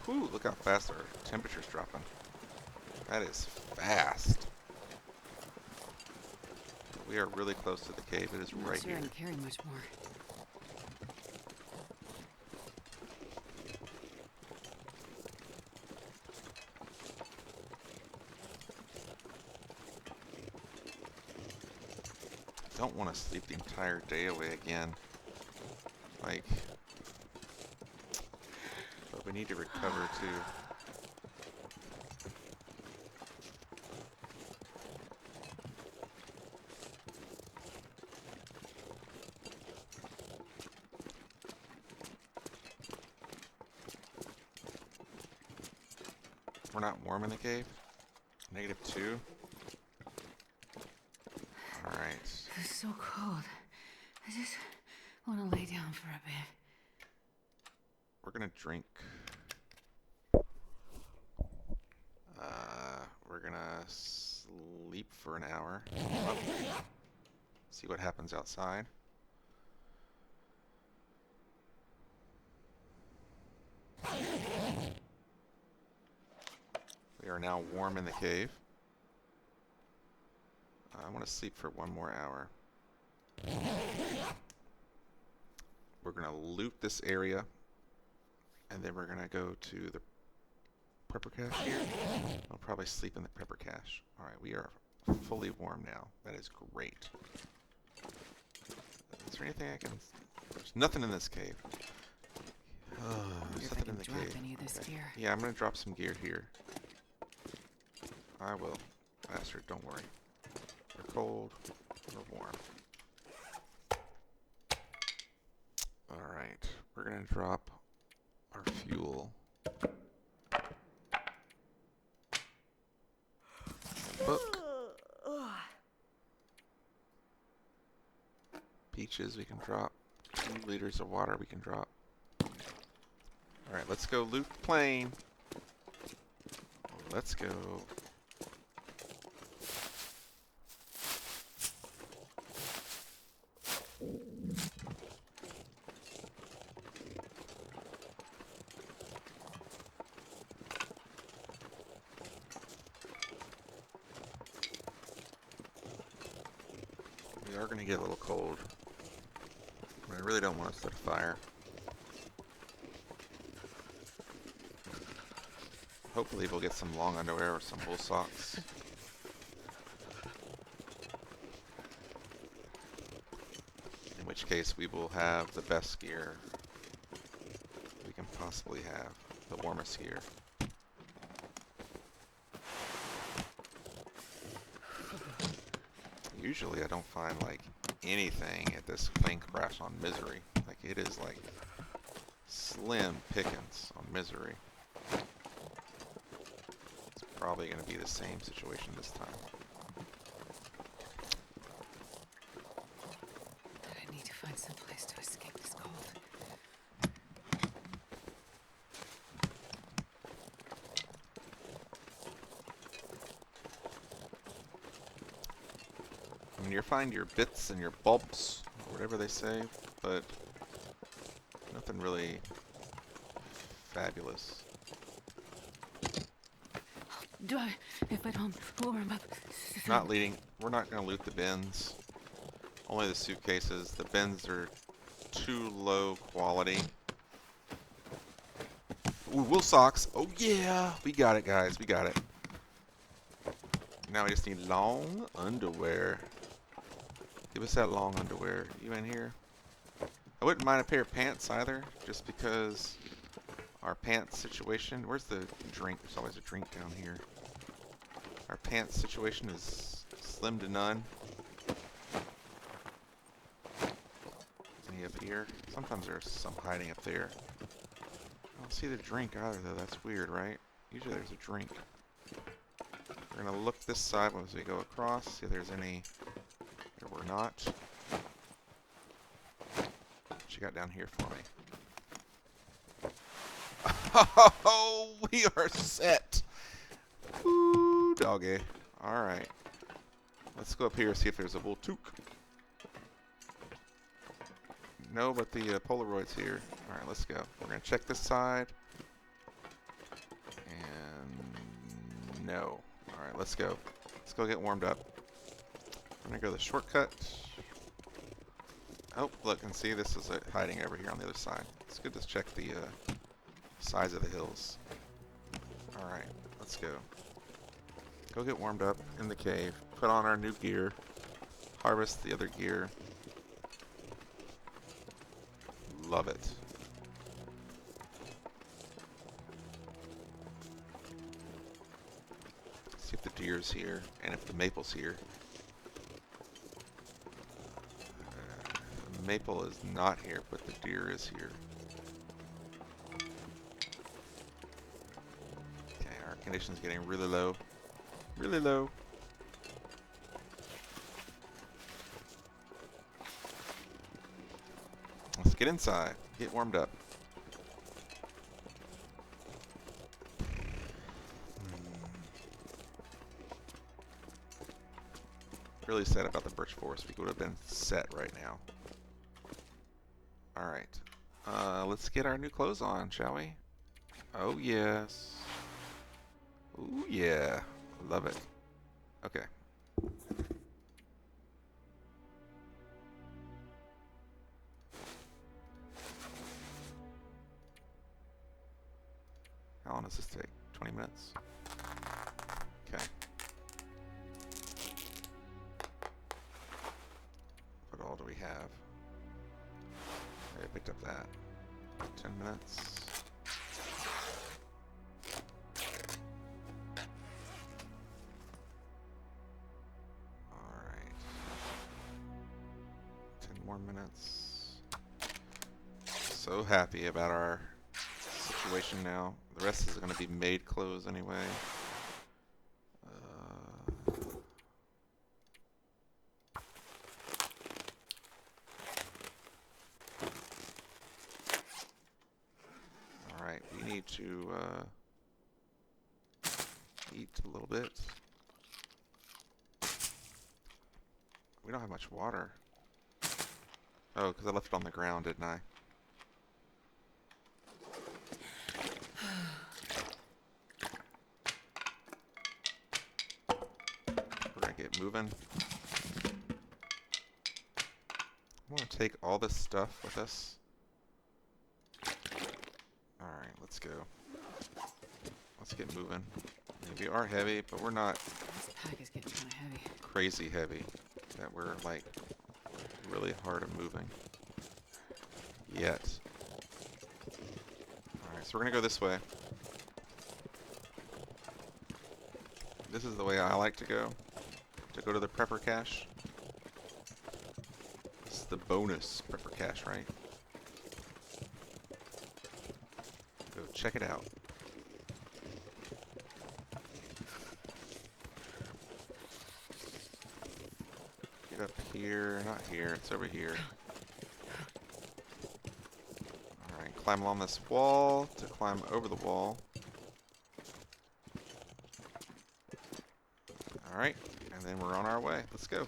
Ooh, look how fast our temperature's dropping. That is fast. We are really close to the cave. It is I'm not right sure here. I can carry much more. Don't want to sleep the entire day away again. Like, but we need to recover too. We're not warm in the cave. -2. Alright. It's so cold. I just want to lay down for a bit. We're gonna drink. We're gonna sleep for an hour. See what happens outside. We are now warm in the cave. I want to sleep for 1 more hour. We're going to loot this area, and then we're going to go to the prepper cache here. I'll probably sleep in the prepper cache. Alright, we are fully warm now. That is great. Is there anything I can... There's nothing in this cave. There's If I nothing can in the drop cave. any of this Okay. gear. Yeah, I'm going to drop some gear here. I will. Bastard, don't worry. We're cold. We're warm. Alright. We're going to drop our fuel. Book. Peaches we can drop. 2 liters of water we can drop. Alright, let's go loot the plane. Let's go. We are going to get a little cold. But I really don't want to set a fire. Hopefully we'll get some long underwear or some wool socks. which case we will have the best gear we can possibly have, the warmest gear. Usually I don't find like anything at this plane crash on Misery. Like it is like slim pickings on Misery. It's probably going to be the same situation this time. I need to find some place to escape this cold. I mean, you'll find your bits and your bulbs, or whatever they say, but nothing really fabulous. Do I, if I don't warm up? Not leading. We're not going to loot the bins. Only the suitcases. The bins are too low quality. Ooh, wool socks. Oh yeah, we got it, guys. We got it. Now we just need long underwear. Give us that long underwear. You in here? I wouldn't mind a pair of pants either, just because our pants situation. Where's the drink? There's always a drink down here. Our pants situation is slim to none. Any up here? Sometimes there's some hiding up there. I don't see the drink either, though. That's weird, right? Usually there's a drink. We're gonna look this side as we go across, see if there's any. There were not. What you got down here for me? Oh, we are set. Ooh, doggy. All right. Let's go up here and see if there's a wool toque. No, but the Polaroid's here. All right, let's go. We're gonna check this side. And no. All right, let's go. Let's go get warmed up. I'm gonna go the shortcut. Oh, look and see, this is hiding over here on the other side. It's good to check the size of the hills. All right, let's go. Go get warmed up in the cave. Put on our new gear. Harvest the other gear. Love it. See if the deer's here and if the maple's here. The maple is not here, but the deer is here. Okay, our condition's getting really low. Really low. Let's get inside. Get warmed up. Really sad about the birch forest. We would have been set right now. Alright. Let's get our new clothes on, shall we? Oh, yes. Ooh, yeah. Love it. Okay. How long does this take? 20 minutes? Okay. What all do we have? I picked up that. 10 minutes. Alright. 10 more minutes. So happy about our situation now. The rest is going to be maid clothes anyway. Alright, we need to eat a little bit. We don't have much water. Oh, because I left it on the ground, didn't I? We're gonna get moving. I want to take all this stuff with us. Alright, let's go. Let's get moving. I mean, we are heavy, but we're not This pack is getting kind of heavy. crazy heavy. That we're like really hard of moving. Yet. Alright, so we're gonna go this way. This is the way I like to go to the prepper cache. This is the bonus prepper cache, right? Go check it out. Get up here, not here, it's over here. Alright, climb along this wall to climb over the wall. Alright, and then we're on our way. Let's go.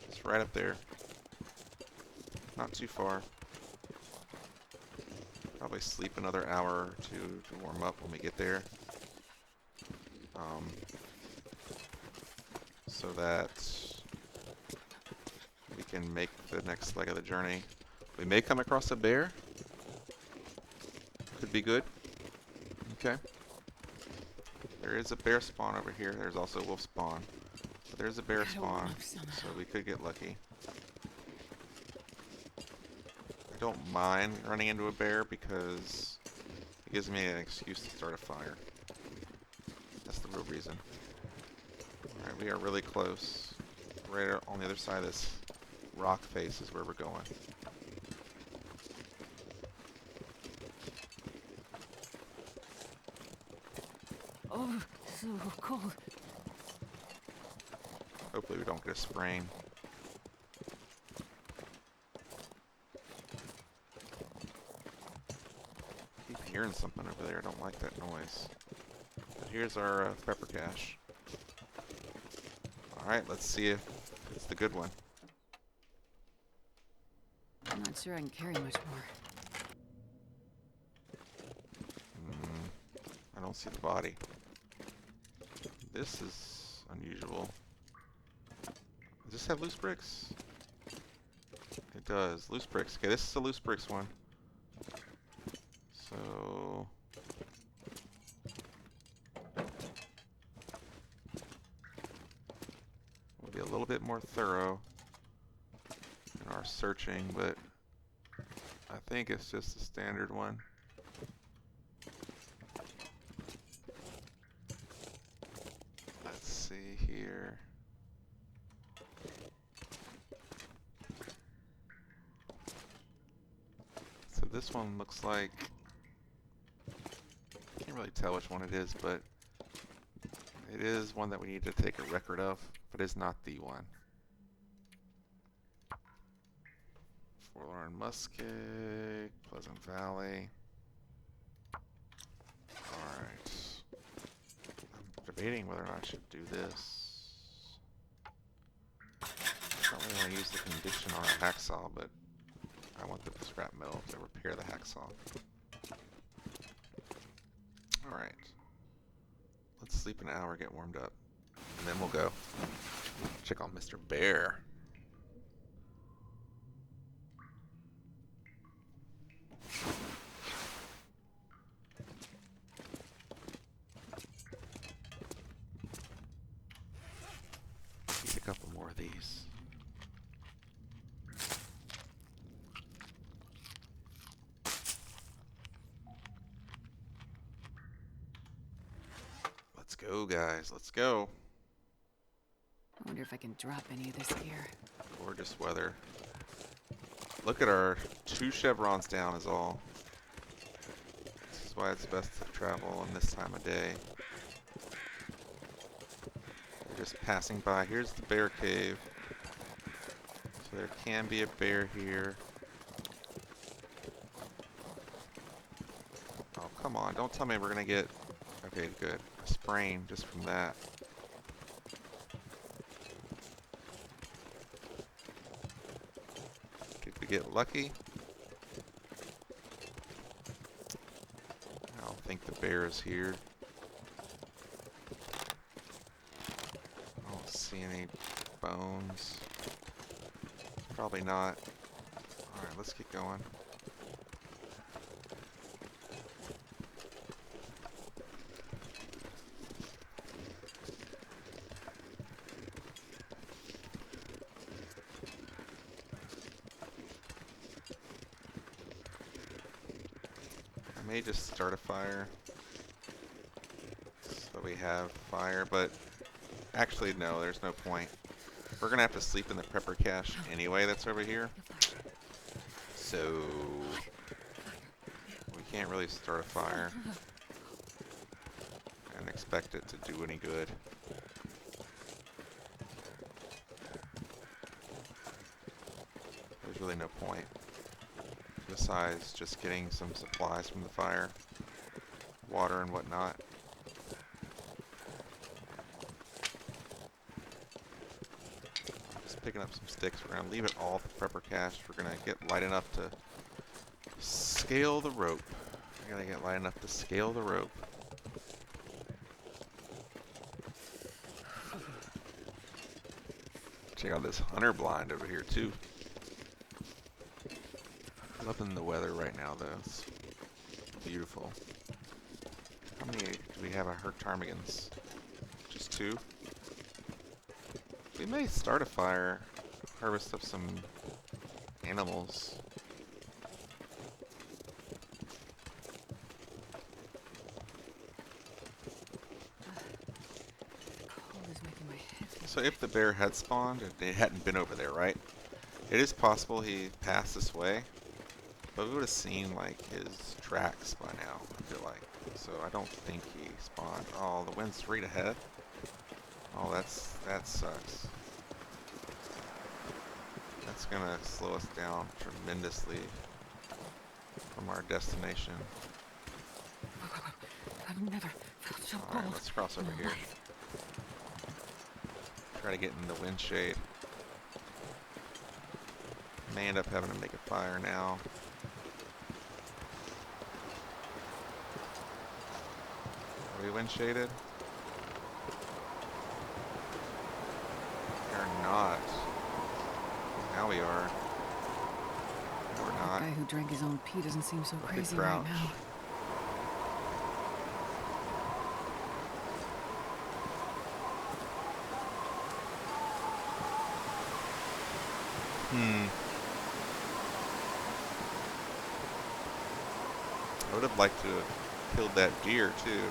Just right up there. Not too far. Probably sleep another hour or two to warm up when we get there. So that we can make the next leg of the journey. We may come across a bear. Could be good. Okay. There is a bear spawn over here. There's also a wolf spawn. But there's a bear spawn, so we could get lucky. I don't mind running into a bear because it gives me an excuse to start a fire. That's the real reason. Alright, we are really close. Right on the other side of this rock face is where we're going. Oh, so cold. Hopefully we don't get a sprain. Keep hearing something over there. I don't like that noise. But here's our pepper cache. Alright, let's see if it's the good one. I'm not sure I can carry much more. I don't see the body. This is unusual. Does this have loose bricks? It does. Loose bricks. Okay, this is a loose bricks one. So... we'll be a little bit more thorough in our searching, but I think it's just a standard one. Let's see here. So this one looks like, I can't really tell which one it is, but it is one that we need to take a record of, but it's not the one. Forlorn Musket, Pleasant Valley. Alright. I'm debating whether or not I should do this. I don't really want to use the condition on a hacksaw, but I want the scrap metal to repair the hacksaw. Alright. Let's sleep an hour, get warmed up, and then we'll go check on Mr. Bear. Need a couple more of these. Let's go, guys. Let's go. I wonder if I can drop any of this gear. Gorgeous weather. Look at our 2 chevrons down is all. This is why it's best to travel in this time of day. We're just passing by. Here's the bear cave. So there can be a bear here. Oh, come on. Don't tell me we're going to get... Okay, good. A sprain just from that. Did we get lucky? I don't think the bear is here. I don't see any bones. Probably not. Alright, let's get going. may just start a fire. So we have fire, but actually no, there's no point. We're gonna have to sleep in the prepper cache anyway that's over here. So we can't really start a fire and expect it to do any good. There's really no point besides just getting some supplies from the fire, water and whatnot. Just picking up some sticks. We're gonna leave it all at the prepper cache. We're gonna get light enough to scale the rope. We're gonna get light enough to scale the rope. Check out this hunter blind over here too. Loving the weather right now though. It's beautiful. How many do we have of hurt ptarmigans? Just 2? We may start a fire, harvest up some animals. Cold is making my head feel So if the bear had spawned, it hadn't been over there, right? It is possible he passed this way, but we would have seen like his tracks by now, I feel like. So I don't think he spawned. Oh, the wind's straight ahead. Oh, that sucks. That's gonna slow us down tremendously from our destination. I've never felt so Alright, cold. let's cross over in my here. life. Try to get in the wind shade. May end up having to make a fire now. Are we wind shaded? We are not. Now we are. No, we're The not. guy who drank his own pee doesn't seem so Look at crazy right Crouch. now. I would have liked to have killed that deer too.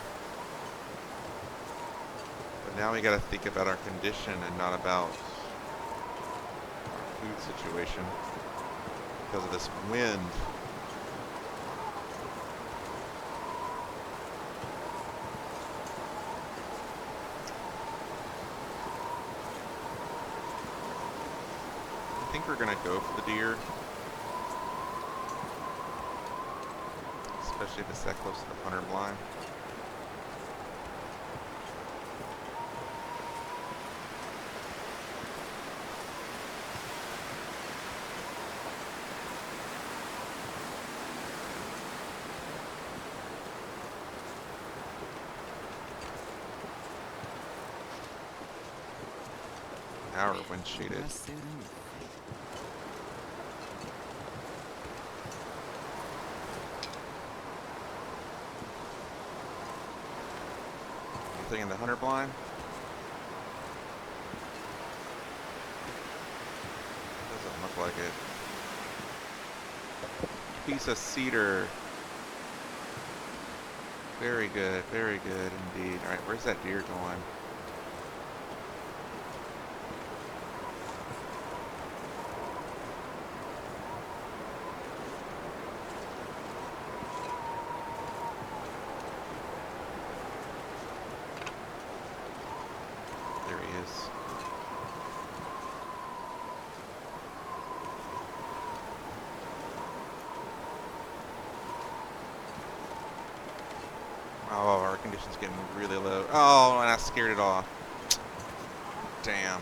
But now we gotta think about our condition and not about our food situation because of this wind. I think we're gonna go for the deer. Especially if it's that close to the hunter blind. Now we're wind shaded. Just sit in the- Anything in the hunter blind? Doesn't look like it. Piece of cedar. Very good indeed. Alright, where's that deer going? There he is. Oh, our condition's getting really low. Oh, and I scared it off. Damn.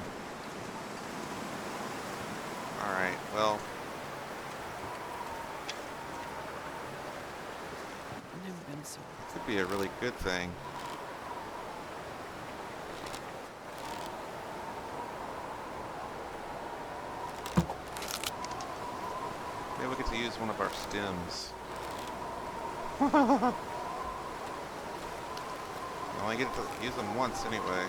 Alright, well. I've never been so. Could be a really good thing. Maybe we get to use one of our stems. You only get to use them once anyway.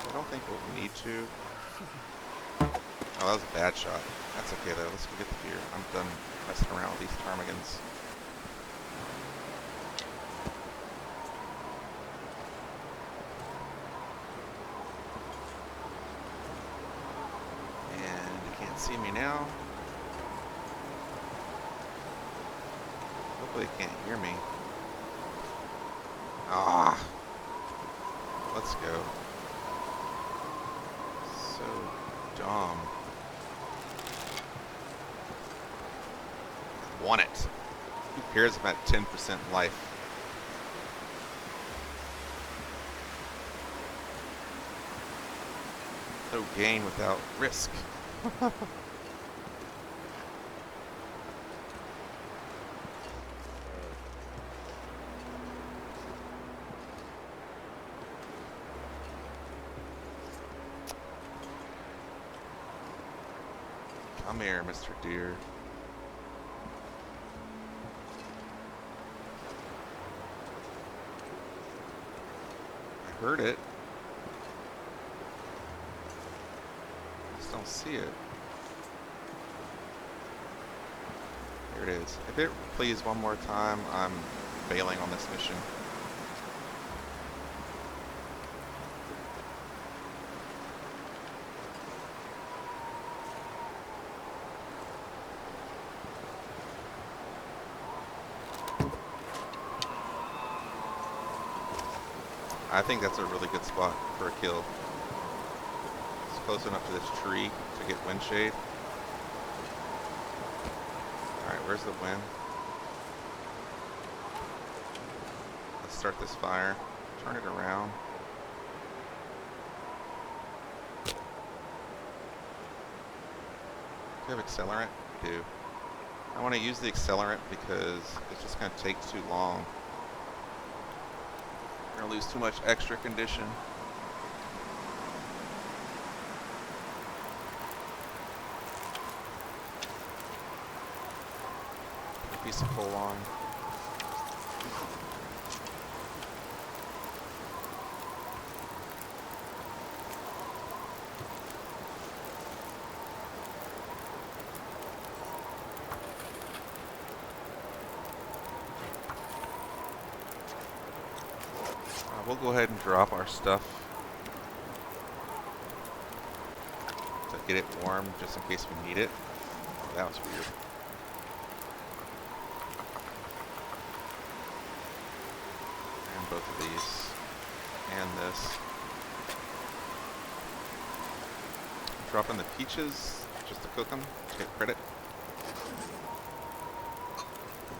I don't think we'll need to. Oh, that was a bad shot. That's okay though. Let's go get the deer. I'm done messing around with these ptarmigans. And you can't see me now. Hopefully they can't hear me. Ah, let's go. So dumb. Won it. Who cares about 10% life? No gain without risk. Come here, Mr. Deer. I heard it. Just don't see it. Here it is. If it please one more time, I'm bailing on this mission. I think that's a really good spot for a kill. It's close enough to this tree to get wind shade. Alright, where's the wind? Let's start this fire. Turn it around. Do you have accelerant? I do. I want to use the accelerant because it's just going to take too long. We're gonna lose too much extra condition. Put a piece of coal on. We'll go ahead and drop our stuff to get it warm, just in case we need it. Oh, that was weird. And both of these. And this. Drop in the peaches, just to cook them, to get credit.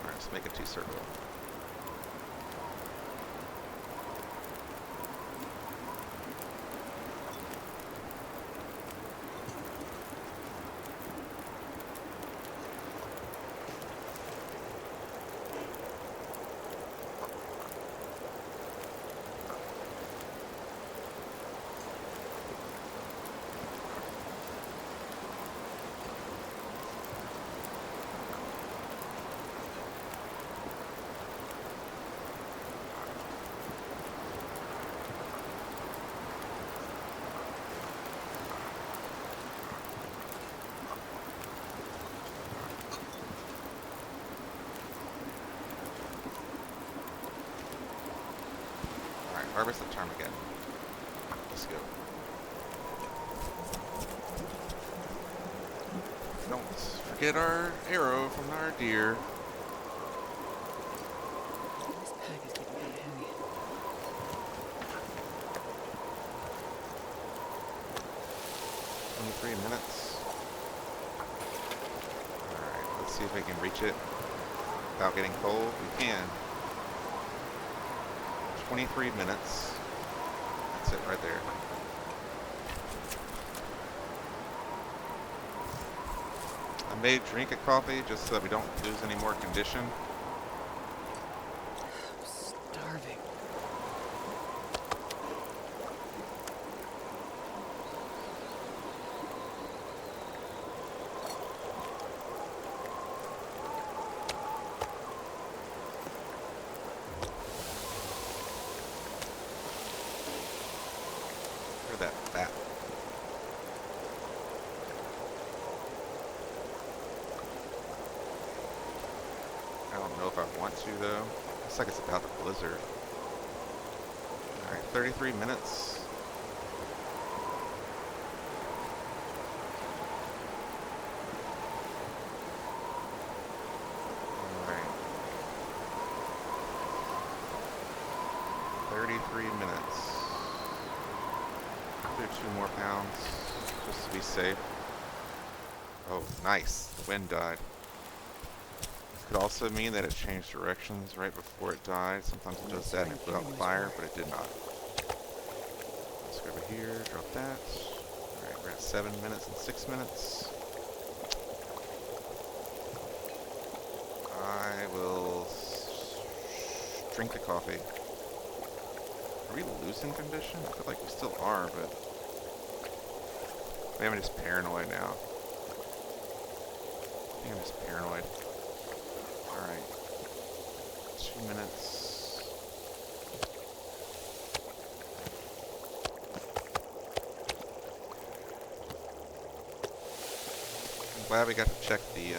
Alright, let's make a two-circle. Harvest the ptarmigan. Let's go. Don't forget our arrow from our deer. This pack is getting pretty heavy. 23 minutes. Alright, let's see if we can reach it without getting cold. We can. 23 minutes. That's it right there. I may drink a coffee just so that we don't lose any more condition. I'm starving. That fat. I don't know if I want to though. Looks like it's about the blizzard. Alright, 33 minutes. Alright. 33 minutes. I'll do 2 more pounds just to be safe. Oh, nice. The wind died. Could also mean that it changed directions right before it died. Sometimes it does that and it put out fire, but it did not. Let's go over here, drop that. Alright, we're at 7 minutes and 6 minutes. I will drink the coffee. Are we losing condition? I feel like we still are, but maybe I'm just paranoid now. I think I'm just paranoid. Alright. 2 minutes. I'm glad we got to check the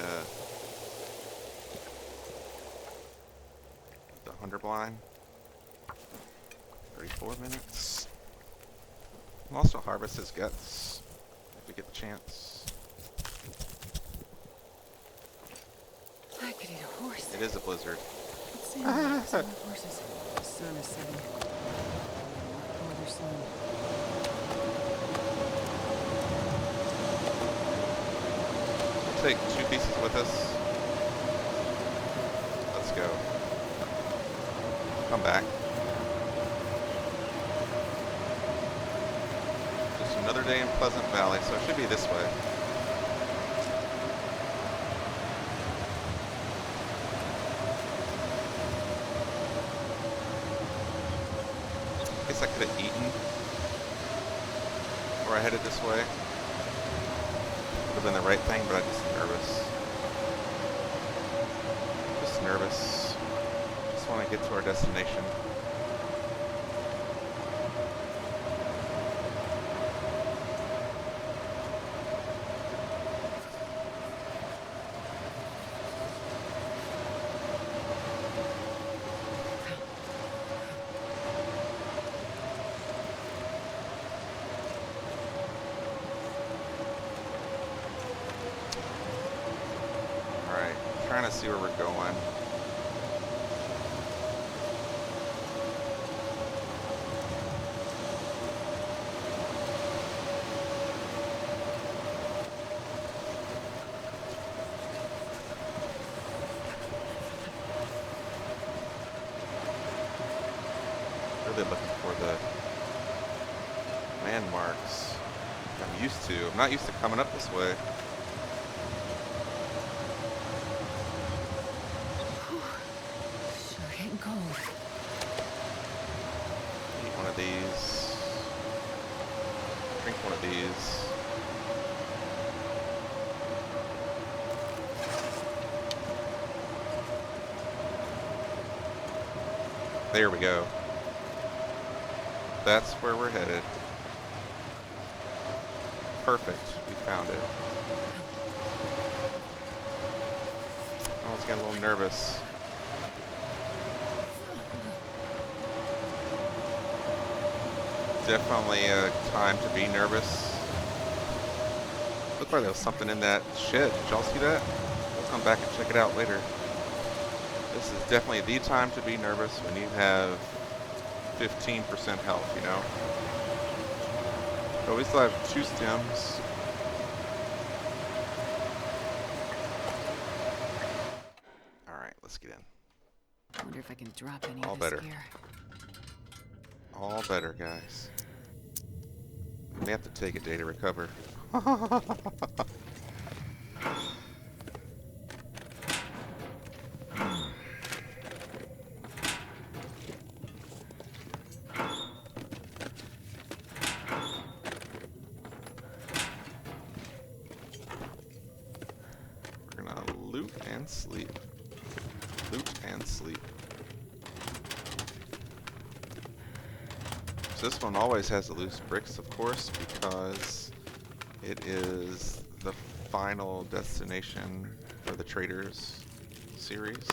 hunter blind. 34 minutes. We'll also harvest his guts if we get the chance. I could eat a horse. It is a blizzard. Let's see some horses. The sun is setting. Older sun. We'll take 2 pieces with us. Let's go. Come back. Just another day in Pleasant Valley, so it should be this way. Guess I could have eaten before I headed this way. Would have been the right thing, but I'm just nervous. Just nervous. Just want to get to our destination. Trying to see where we're going. Really looking for the landmarks I'm used to. I'm not used to coming up this way. Cold. Eat one of these. Drink one of these. There we go. That's where we're headed. Perfect. We found it. I was getting a little nervous. Definitely a time to be nervous. Looked like there was something in that shed. Did y'all see that? We'll come back and check it out later. This is definitely the time to be nervous when you have 15% health, you know? But we still have 2 stems. Alright, let's get in. I wonder if I can drop any All of this better. gear. All better, guys. We may have to take a day to recover. We're gonna loot and sleep. Loot and sleep. This one always has the loose bricks, of course, because it is the final destination for the Traders series.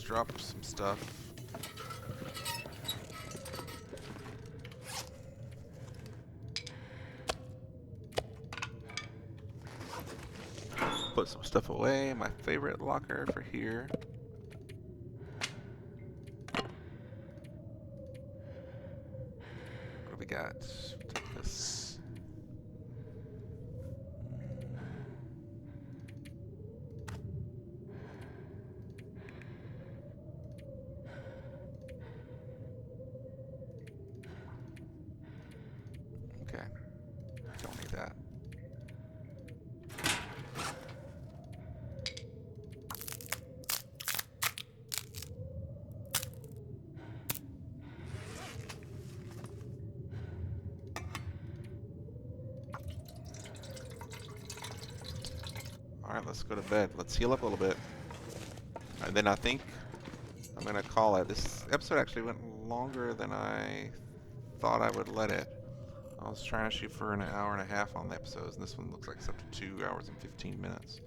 drop some stuff. Put some stuff away. My favorite locker for here. What do we got? Take this. Okay. Don't need that. Alright, let's go to bed. Let's heal up a little bit. And then I think I'm going to call it. This episode actually went longer than I thought I would let it. I was trying to shoot for an hour and a half on the episodes, and this one looks like it's up to 2 hours and 15 minutes.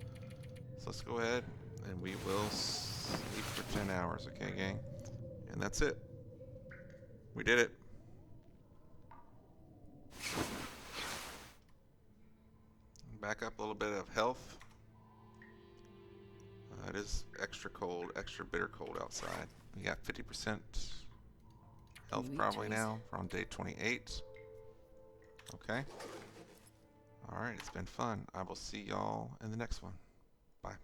So let's go ahead, and we will sleep for 10 hours, okay, gang? And that's it. We did it. Back up a little bit of health. It is extra cold, extra bitter cold outside. We got 50% health probably now. We're on day 28. Okay. Alright, it's been fun. I will see y'all in the next one. Bye.